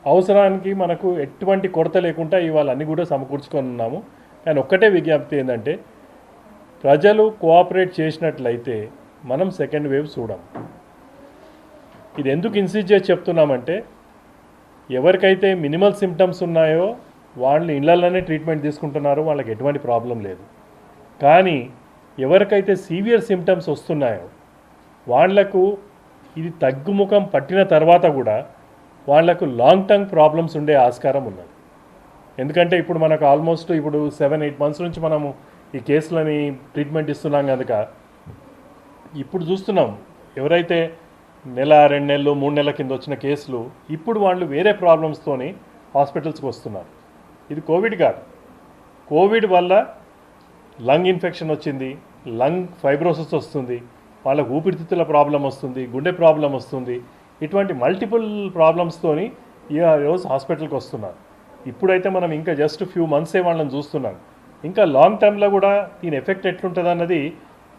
అవసరానికి మనకు ఎటువంటి కొరత లేకుండా ఇవాళ అన్నీ కూడా సమకూర్చుకొని ఉన్నాము. కానీ ఒక్కటే విజ్ఞప్తి ఏంటంటే, ప్రజలు కోఆపరేట్ చేసినట్లయితే మనం సెకండ్ వేవ్ చూడం. ఇది ఎందుకు ఇన్సిస్ట్ చేసి చెప్తున్నామంటే, ఎవరికైతే మినిమల్ సిమ్టమ్స్ ఉన్నాయో వాళ్ళు ఇళ్లలోనే ట్రీట్మెంట్ తీసుకుంటున్నారు, వాళ్ళకి ఎటువంటి ప్రాబ్లం లేదు. కానీ ఎవరికైతే సీవియర్ సిమ్టమ్స్ వస్తున్నాయో వాళ్లకు ఇది తగ్గుముఖం పట్టిన తర్వాత కూడా వాళ్లకు లాంగ్ టర్మ్ ప్రాబ్లమ్స్ ఉండే ఆస్కారం ఉన్నది. ఎందుకంటే ఇప్పుడు మనకు ఆల్మోస్ట్ ఇప్పుడు 7-8 మంత్స్ నుంచి మనము ఈ కేసులని ట్రీట్మెంట్ ఇస్తున్నాం కనుక ఇప్పుడు చూస్తున్నాం ఎవరైతే 1-2 నెలలు 3 నెలల కింద వచ్చిన కేసులు ఇప్పుడు వాళ్ళు వేరే ప్రాబ్లమ్స్తోని హాస్పిటల్స్కి వస్తున్నారు. ఇది కోవిడ్ కాదు. కోవిడ్ వల్ల లంగ్ ఇన్ఫెక్షన్ వచ్చింది, లంగ్ ఫైబ్రోసిస్ వస్తుంది, వాళ్ళకు ఊపిరితిత్తుల ప్రాబ్లం వస్తుంది, గుండె ప్రాబ్లం వస్తుంది. ఇటువంటి మల్టిపుల్ ప్రాబ్లమ్స్తోని ఈరోజు హాస్పిటల్కి వస్తున్నారు. ఇప్పుడైతే మనం ఇంకా జస్ట్ ఫ్యూ మంత్సే వాళ్ళని చూస్తున్నాం. ఇంకా లాంగ్ టర్మ్లో కూడా దీని ఎఫెక్ట్ ఎట్లుంటుంది అన్నది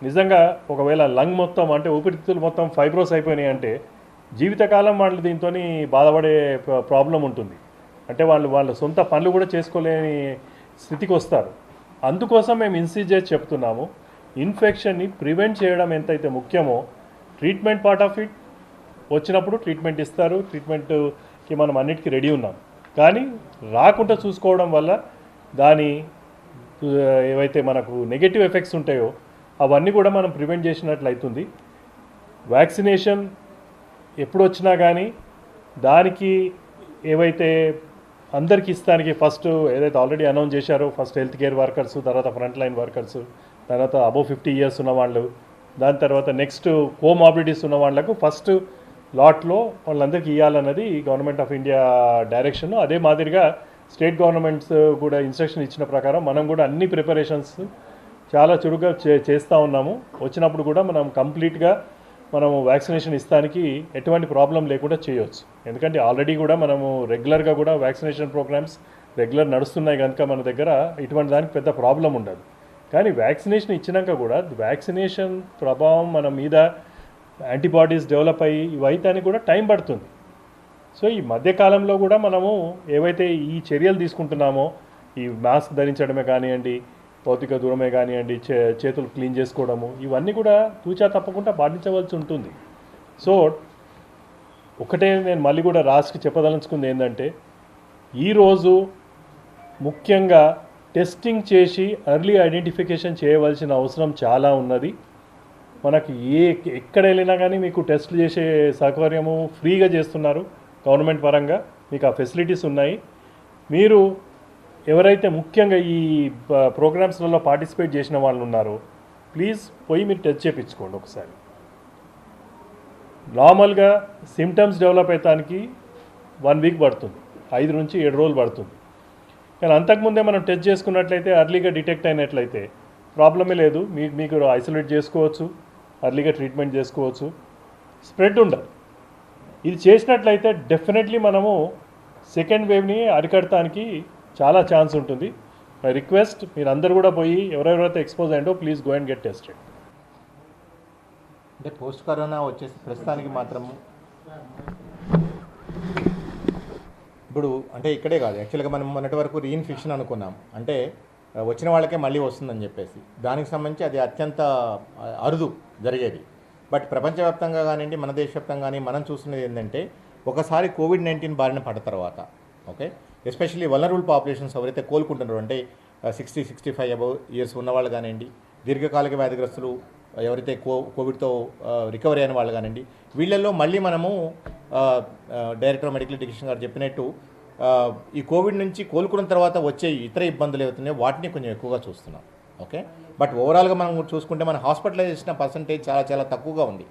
నిజంగా, ఒకవేళ లంగ్ మొత్తం అంటే ఊపిరితిత్తులు మొత్తం ఫైబ్రోస్ అయిపోయినాయి అంటే జీవితకాలం వాళ్ళు దీంతో బాధపడే ప్రాబ్లం ఉంటుంది. అంటే వాళ్ళ సొంత పనులు కూడా చేసుకోలేని స్థితికి వస్తారు. అందుకోసం మేము ఇన్సిస్ట్ చేసి చెప్తున్నాము, ఇన్ఫెక్షన్ని ప్రివెంట్ చేయడం ఎంతైతే ముఖ్యమో ట్రీట్మెంట్ పార్ట్ ఆఫ్ ఇట్. వచ్చినప్పుడు ట్రీట్మెంట్ ఇస్తారు, ట్రీట్మెంట్కి మనం అన్నిటికీ రెడీ ఉన్నాం. కానీ రాకుండా చూసుకోవడం వల్ల దాని ఏవైతే మనకు నెగటివ్ ఎఫెక్ట్స్ ఉంటాయో అవన్నీ కూడా మనం ప్రివెంట్ చేసినట్లు అవుతుంది. వ్యాక్సినేషన్ ఎప్పుడు వచ్చినా కానీ దానికి ఏవైతే అందరికి ఇస్తానికి ఫస్ట్ ఏదైతే ఆల్రెడీ అనౌన్స్ చేశారో, ఫస్ట్ హెల్త్ కేర్ వర్కర్స్, తర్వాత ఫ్రంట్ లైన్ వర్కర్స్, తర్వాత అబోవ్ 50 ఇయర్స్ ఉన్న వాళ్ళు, దాని తర్వాత నెక్స్ట్ కోమార్బిడిటీస్ ఉన్న వాళ్ళకు ఫస్ట్ లాట్లో వాళ్ళందరికీ ఇవ్వాలన్నది గవర్నమెంట్ ఆఫ్ ఇండియా డైరెక్షన్. అదే మాదిరిగా స్టేట్ గవర్నమెంట్స్ కూడా ఇన్స్ట్రక్షన్ ఇచ్చిన ప్రకారం మనం కూడా అన్ని ప్రిపరేషన్స్ చాలా చురుగ్గా చేస్తూ ఉన్నాము. వచ్చినప్పుడు కూడా మనం కంప్లీట్గా మనము వ్యాక్సినేషన్ ఇస్తానికి ఎటువంటి ప్రాబ్లం లేకుండా చేయవచ్చు. ఎందుకంటే ఆల్రెడీ కూడా మనము రెగ్యులర్గా కూడా వ్యాక్సినేషన్ ప్రోగ్రామ్స్ రెగ్యులర్ నడుస్తున్నాయి కనుక మన దగ్గర ఇటువంటి దానికి పెద్ద ప్రాబ్లం ఉండదు. కానీ వ్యాక్సినేషన్ ఇచ్చినాక కూడా వ్యాక్సినేషన్ ప్రభావం మన మీద యాంటీబాడీస్ డెవలప్ అయ్యి ఇవైతే కూడా టైం పడుతుంది. సో ఈ మధ్యకాలంలో కూడా మనము ఏవైతే ఈ చర్యలు తీసుకుంటున్నామో, ఈ మాస్క్ ధరించడమే కానివ్వండి, భౌతిక దూరమే కానివ్వండి, చేతులు క్లీన్ చేసుకోవడము, ఇవన్నీ కూడా తూచా తప్పకుండా పాటించవలసి ఉంటుంది. సో ఒకటే నేను మళ్ళీ కూడా రాష్ట్రకి చెప్పదలుచుకుంది ఏంటంటే, ఈరోజు ముఖ్యంగా టెస్టింగ్ చేసి ఎర్లీ ఐడెంటిఫికేషన్ చేయవలసిన అవసరం చాలా ఉన్నది. మనకి ఎక్కడ వెళ్ళినా కానీ మీకు టెస్టులు చేసే సౌకర్యము ఫ్రీగా చేస్తున్నారు గవర్నమెంట్ పరంగా, మీకు ఆ ఫెసిలిటీస్ ఉన్నాయి. మీరు ఎవరైతే ముఖ్యంగా ఈ ప్రోగ్రామ్స్లలో పార్టిసిపేట్ చేసిన వాళ్ళు ఉన్నారో ప్లీజ్ పోయి మీరు టెస్ట్ చేయించుకోండి ఒకసారి. నార్మల్గా సిమ్టమ్స్ డెవలప్ అయ్యడానికి 1 వీక్ పడుతుంది, 5 నుంచి 7 రోజులు పడుతుంది. కానీ అంతకుముందే మనం టెస్ట్ చేసుకున్నట్లయితే, ఎర్లీగా డిటెక్ట్ అయినట్లయితే ప్రాబ్లమే లేదు. మీకు ఐసోలేట్ చేసుకోవచ్చు, ఎర్లీగా ట్రీట్మెంట్ చేసుకోవచ్చు, స్ప్రెడ్ ఉండదు. ఇది చేసినట్లయితే డెఫినెట్లీ మనము సెకండ్ వేవ్ని అరికడటానికి చాలా ఛాన్స్ ఉంటుంది. మై రిక్వెస్ట్, మీరు అందరూ కూడా పోయి ఎవరెవరైతే ఎక్స్పోజ్ అయ్యిందో please go and get tested. అంటే పోస్ట్ కరోనా వచ్చేసి ప్రస్తుతానికి మాత్రము ఇప్పుడు అంటే ఇక్కడే కాదు, యాక్చువల్గా మనం మొన్నటి వరకు రీఇన్ఫెక్షన్ అనుకున్నాం, అంటే వచ్చిన వాళ్ళకే మళ్ళీ వస్తుందని చెప్పేసి. దానికి సంబంధించి అది అత్యంత అరుదు జరిగేది. బట్ ప్రపంచవ్యాప్తంగా కానివ్వండి, మన దేశవ్యాప్తంగా కానీ మనం చూస్తున్నది ఏంటంటే, ఒకసారి కోవిడ్-19 బారిన పడ్డ తర్వాత ఓకే, ఎస్పెషల్లీ వల్నరబుల్ పాపులేషన్స్ ఎవరైతే కోలుకుంటున్నారో, అంటే 60-65 అబవ్ ఇయర్స్ ఉన్నవాళ్ళు కానివ్వండి, దీర్ఘకాలిక వ్యాధిగ్రస్తులు ఎవరైతే కోవిడ్తో రికవరీ అయిన వాళ్ళు కానివ్వండి, వీళ్ళల్లో మళ్ళీ మనము డైరెక్టర్ మెడికల్ ఎడ్యుకేషన్ గారు చెప్పినట్టు ఈ కోవిడ్ నుంచి కోలుకున్న తర్వాత వచ్చే ఇతర ఇబ్బందులు ఏవైతున్నాయో వాటిని కొంచెం ఎక్కువగా చూస్తున్నాం. ఓకే, బట్ ఓవరాల్గా మనం చూసుకుంటే మన హాస్పిటలైజేషన్ పర్సంటేజ్ చాలా చాలా తక్కువగా ఉంది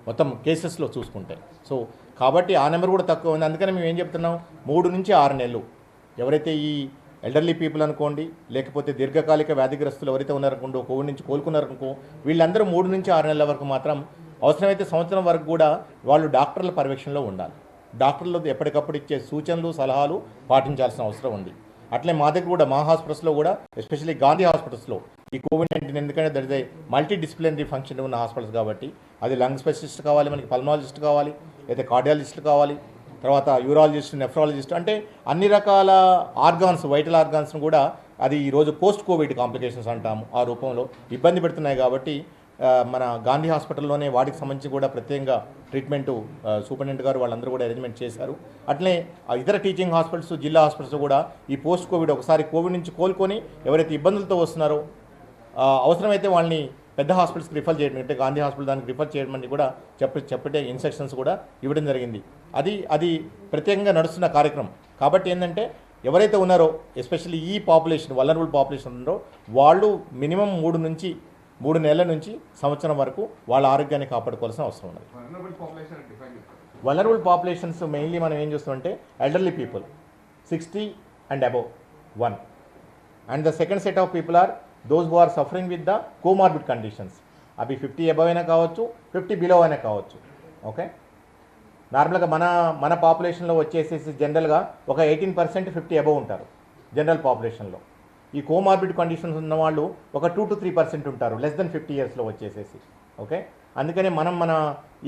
మొత్తం కేసెస్లో చూసుకుంటే. సో కాబట్టి ఆ నెంబర్ కూడా తక్కువ ఉంది. అందుకని మేము ఏం చెప్తున్నాం, 3 నుంచి 6 నెలలు ఎవరైతే ఈ ఎల్డర్లీ పీపుల్ అనుకోండి, లేకపోతే దీర్ఘకాలిక వ్యాధిగ్రస్తులు ఎవరైతే ఉన్నారనుకోండి, కోవిడ్ నుంచి కోలుకున్నారనుకో, వీళ్ళందరూ 3 నుంచి 6 నెలల వరకు మాత్రం, అవసరమైతే సంవత్సరం వరకు కూడా వాళ్ళు డాక్టర్ల పర్యవేక్షణలో ఉండాలి. డాక్టర్లు ఎప్పటికప్పుడు ఇచ్చే సూచనలు సలహాలు పాటించాల్సిన అవసరం ఉంది. అట్లే మా దగ్గర కూడా మా హాస్పిటల్స్లో కూడా, ఎస్పెషల్లీ గాంధీ హాస్పిటల్స్లో ఈ కోవిడ్-19 ఎందుకంటే that is a multi disciplinary function ఉన్న హాస్పిటల్స్ కాబట్టి, అది లంగ్ స్పెషలిస్ట్ కావాలి, మనకి పల్మాలజిస్ట్ కావాలి, అయితే కార్డియాలజిస్ట్ కావాలి, తర్వాత యూరాలజిస్ట్, నెఫ్రాలజిస్ట్, అంటే అన్ని రకాల ఆర్గాన్స్, వైటల్ ఆర్గాన్స్ను కూడా అది ఈరోజు పోస్ట్ కోవిడ్ కాంప్లికేషన్స్ అంటాము ఆ రూపంలో ఇబ్బంది పెడుతున్నాయి. కాబట్టి మన గాంధీ హాస్పిటల్లోనే వాటికి సంబంధించి కూడా ప్రత్యేకంగా ట్రీట్మెంటు సూపరింటెండెంట్ గారు వాళ్ళందరూ కూడా అరేంజ్మెంట్ చేశారు. అట్లే ఇతర టీచింగ్ హాస్పిటల్స్, జిల్లా హాస్పిటల్స్ కూడా ఈ పోస్ట్ కోవిడ్ ఒకసారి కోవిడ్ నుంచి కోలుకొని ఎవరైతే ఇబ్బందులతో వస్తున్నారో అవసరమైతే వాళ్ళని పెద్ద హాస్పిటల్స్కి రిఫర్ చేయడం, అంటే గాంధీ హాస్పిటల్ దానికి రిఫర్ చేయడం కూడా చెప్పే ఇన్స్ట్రక్షన్స్ కూడా ఇవ్వడం జరిగింది. అది ప్రత్యేకంగా నడుస్తున్న కార్యక్రమం. కాబట్టి ఏంటంటే ఎవరైతే ఉన్నారో ఎస్పెషల్లీ ఈ పాపులేషన్, వల్నరబుల్ పాపులేషన్ ఉన్నారో వాళ్ళు మినిమం 3 నెలల నుంచి సంవత్సరం వరకు వాళ్ళ ఆరోగ్యాన్ని కాపాడుకోవాల్సిన అవసరం ఉన్నది. వల్నరబుల్ పాపులేషన్స్ మెయిన్లీ మనం ఏం చూస్తామంటే elderly people 60 and above 1, and the second set of people are those who are suffering with the comorbid conditions. అవి 50 above అయినా కావచ్చు, 50 below అయినా కావచ్చు. ఓకే, నార్మల్గా మన పాపులేషన్లో వచ్చేసేసి జనరల్గా ఒక 18% 50 above ఉంటారు జనరల్ పాపులేషన్లో. ఈ కోమార్బిడ్ కండిషన్స్ ఉన్న వాళ్ళు ఒక 2 to 3% ఉంటారు లెస్ దెన్ 50 yearsలో వచ్చేసేసి. ఓకే, అందుకనే మన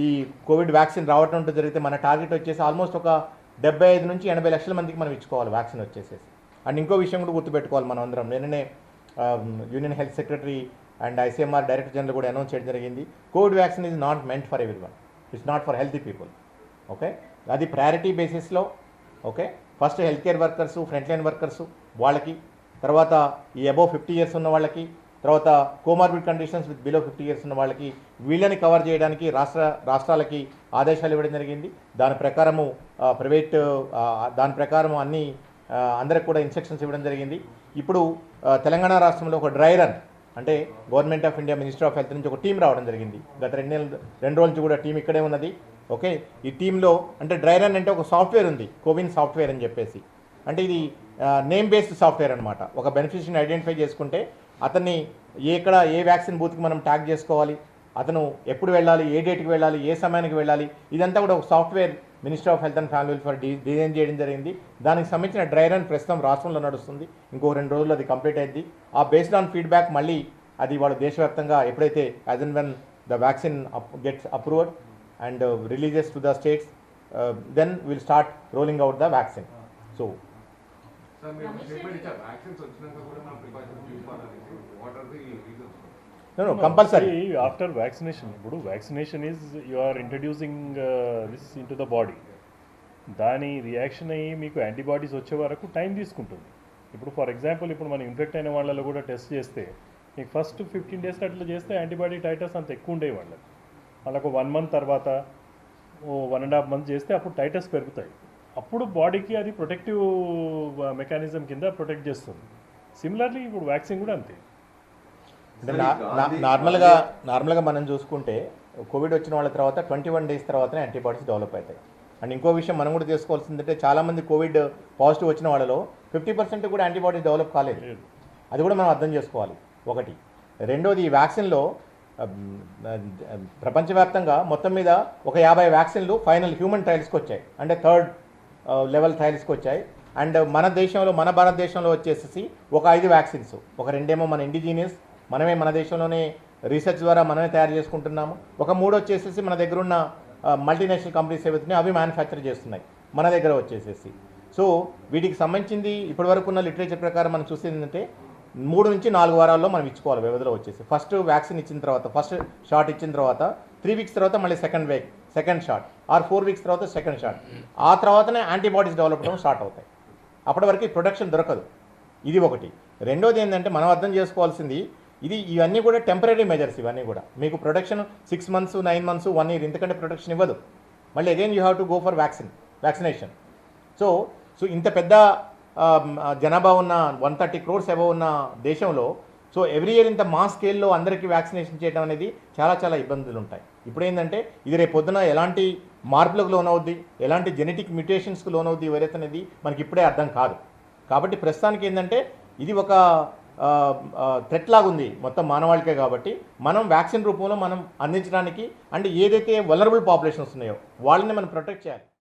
ఈ కోవిడ్ వ్యాక్సిన్ రావటం జరిగితే మన టార్గెట్ వచ్చేసి ఆల్మోస్ట్ ఒక 75 నుంచి 80 లక్షల మందికి మనం ఇచ్చుకోవాలి వ్యాక్సిన్ వచ్చేసేసి. అండ్ ఇంకో విషయం కూడా గుర్తుపెట్టుకోవాలి మనం అందరం, నిన్ననే union health secretary and ICMR director general కూడా అనౌన్స్ చేయడం జరిగింది, covid vaccine is not meant for everyone, it's not for healthy people. Okay, అది ప్రయారిటీ బేసిస్లో. Okay, first health care workers, front line workers వాళ్ళకి, తర్వాత ఈ అబోవ్ 50 years ఉన్న వాళ్ళకి, తర్వాత comorbid conditions with below 50 years ఉన్న వాళ్ళకి, వీళ్ళని కవర్ చేయడానికి రాష్ట్రాలకి ఆదేశాలు ఇవ్వడం జరిగింది. దాని ప్రకారము దాని ప్రకారం అందరికి కూడా ఇన్స్ట్రక్షన్స్ ఇవ్వడం జరిగింది. ఇప్పుడు తెలంగాణ రాష్ట్రంలో ఒక డ్రై రన్, అంటే government of India, ministry of health నుంచి ఒక టీం రావడం జరిగింది. గత 2 రోజుల నుంచి కూడా టీం ఇక్కడే ఉన్నది. ఓకే, ఈ టీంలో అంటే డ్రై రన్ అంటే ఒక సాఫ్ట్వేర్ ఉంది, కోవిన్ సాఫ్ట్వేర్ అని చెప్పేసి. అంటే ఇది నేమ్ బేస్డ్ సాఫ్ట్వేర్ అనమాట. ఒక బెనిఫిషియరీని ఐడెంటిఫై చేసుకుంటే అతన్ని ఏ వ్యాక్సిన్ బూత్కి మనం ట్యాగ్ చేసుకోవాలి, అతను ఎప్పుడు వెళ్ళాలి, ఏ డేట్కి వెళ్ళాలి, ఏ సమయానికి వెళ్ళాలి, ఇదంతా కూడా ఒక software ministry of health and family welfare design చేయడం జరిగింది. దానికి సంబంధించిన డ్రై రన్ ప్రస్తుతం రాష్ట్రంలో నడుస్తుంది. ఇంకో 2 రోజుల్లో అది కంప్లీట్ అయింది. ఆ బేస్డ్ ఆన్ ఫీడ్బ్యాక్ మళ్ళీ అది వాళ్ళు దేశవ్యాప్తంగా ఎప్పుడైతే as and when the vaccine gets approved and releases to the states, then will start rolling out the vaccine. So compulsory after vaccination, ఇప్పుడు vaccination is you are introducing this into the body, దాని reaction అయ్యి మీకు antibodies వచ్చే వరకు time తీసుకుంటుంది. ఇప్పుడు for example ఇప్పుడు మనం ఇన్ఫెక్ట్ అయిన వాళ్ళలో కూడా టెస్ట్ చేస్తే మీకు ఫస్ట్ 15 days అట్లా చేస్తే యాంటీబాడీ టైటర్స్ అంత ఎక్కువ ఉండే వాళ్ళకు 1 month తర్వాత 1.5 months చేస్తే అప్పుడు టైటర్స్ పెరుగుతాయి. అప్పుడు బాడీకి అది ప్రొటెక్టివ్ మెకానిజం కింద ప్రొటెక్ట్ చేస్తుంది. సిమిలర్లీ ఇప్పుడు వ్యాక్సిన్ కూడా అంతే. అంటే నార్మల్గా మనం చూసుకుంటే కోవిడ్ వచ్చిన వాళ్ళ తర్వాత 21 days తర్వాతనే యాంటీబాడీస్ డెవలప్ అవుతాయి. అండ్ ఇంకో విషయం మనం కూడా తెలుసుకోవాల్సిందంటే చాలామంది కోవిడ్ పాజిటివ్ వచ్చిన వాళ్ళలో 50% కూడా యాంటీబాడీస్ డెవలప్ కాలేదు. అది కూడా మనం అర్థం చేసుకోవాలి ఒకటి. రెండోది, ఈ వ్యాక్సిన్లో ప్రపంచవ్యాప్తంగా మొత్తం మీద ఒక 50 వ్యాక్సిన్లు ఫైనల్ హ్యూమన్ ట్రయల్స్కి వచ్చాయి, అంటే 3rd level ట్రయల్స్కి వచ్చాయి. అండ్ మన భారతదేశంలో వచ్చేసి ఒక 5 వ్యాక్సిన్స్, ఒక 2 ఏమో మన ఇండిజీనియస్, మనమే మన దేశంలోనే రీసెర్చ్ ద్వారా మనమే తయారు చేసుకుంటున్నాము. ఒక 3 వచ్చేసేసి మన దగ్గర ఉన్న మల్టీనేషనల్ కంపెనీస్ ఏవైతున్నాయి అవి మ్యానుఫ్యాక్చర్ చేస్తున్నాయి మన దగ్గర వచ్చేసేసి. సో వీటికి సంబంధించింది ఇప్పటివరకు ఉన్న లిటరేచర్ ప్రకారం మనం చూసేది ఏంటంటే 3 నుంచి 4 వారాల్లో మనం ఇచ్చుకోవాలి వ్యవధిలో వచ్చేసి. ఫస్ట్ వ్యాక్సిన్ ఇచ్చిన తర్వాత, ఫస్ట్ షాట్ ఇచ్చిన తర్వాత 3 weeks తర్వాత మళ్ళీ సెకండ్ షాట్, ఆర్ 4 weeks తర్వాత సెకండ్ షాట్. ఆ తర్వాతనే యాంటీబాడీస్ డెవలప్ అవ్వడం స్టార్ట్ అవుతాయి. అప్పటి వరకు ప్రొడక్షన్ దొరకదు. ఇది ఒకటి. రెండోది ఏంటంటే మనం అర్థం చేసుకోవాల్సింది, ఇవన్నీ కూడా టెంపరీ మెజర్స్. ఇవన్నీ కూడా మీకు ప్రొడక్షన్ 6 months, 9 months, 1 year ఇంతకంటే ప్రొడక్షన్ ఇవ్వదు. మళ్ళీ again you have to go for vaccination. So ఇంత పెద్ద జనాభా ఉన్న 130 crores అబవ్ ఉన్న దేశంలో సో ఎవ్రీ ఇయర్ ఇంత మాస్ స్కేల్లో అందరికీ వ్యాక్సినేషన్ చేయడం అనేది చాలా చాలా ఇబ్బందులు ఉంటాయి. ఇప్పుడు ఏంటంటే ఇది రేపు పొద్దున ఎలాంటి మార్పులకు లోనవుద్ది, ఎలాంటి జెనెటిక్ మ్యూటేషన్స్కి లోనవుద్ది ఈ వైరస్ అనేది మనకి ఇప్పుడే అర్థం కాదు. కాబట్టి ప్రస్తుతానికి ఏంటంటే ఇది ఒక థ్రెట్ లాగుంది మొత్తం మానవాళికే. కాబట్టి మనం వ్యాక్సిన్ రూపంలో మనం అందించడానికి అంటే ఏదైతే వలనరబుల్ పాపులేషన్స్ ఉన్నాయో వాళ్ళని మనం ప్రొటెక్ట్ చేయాలి.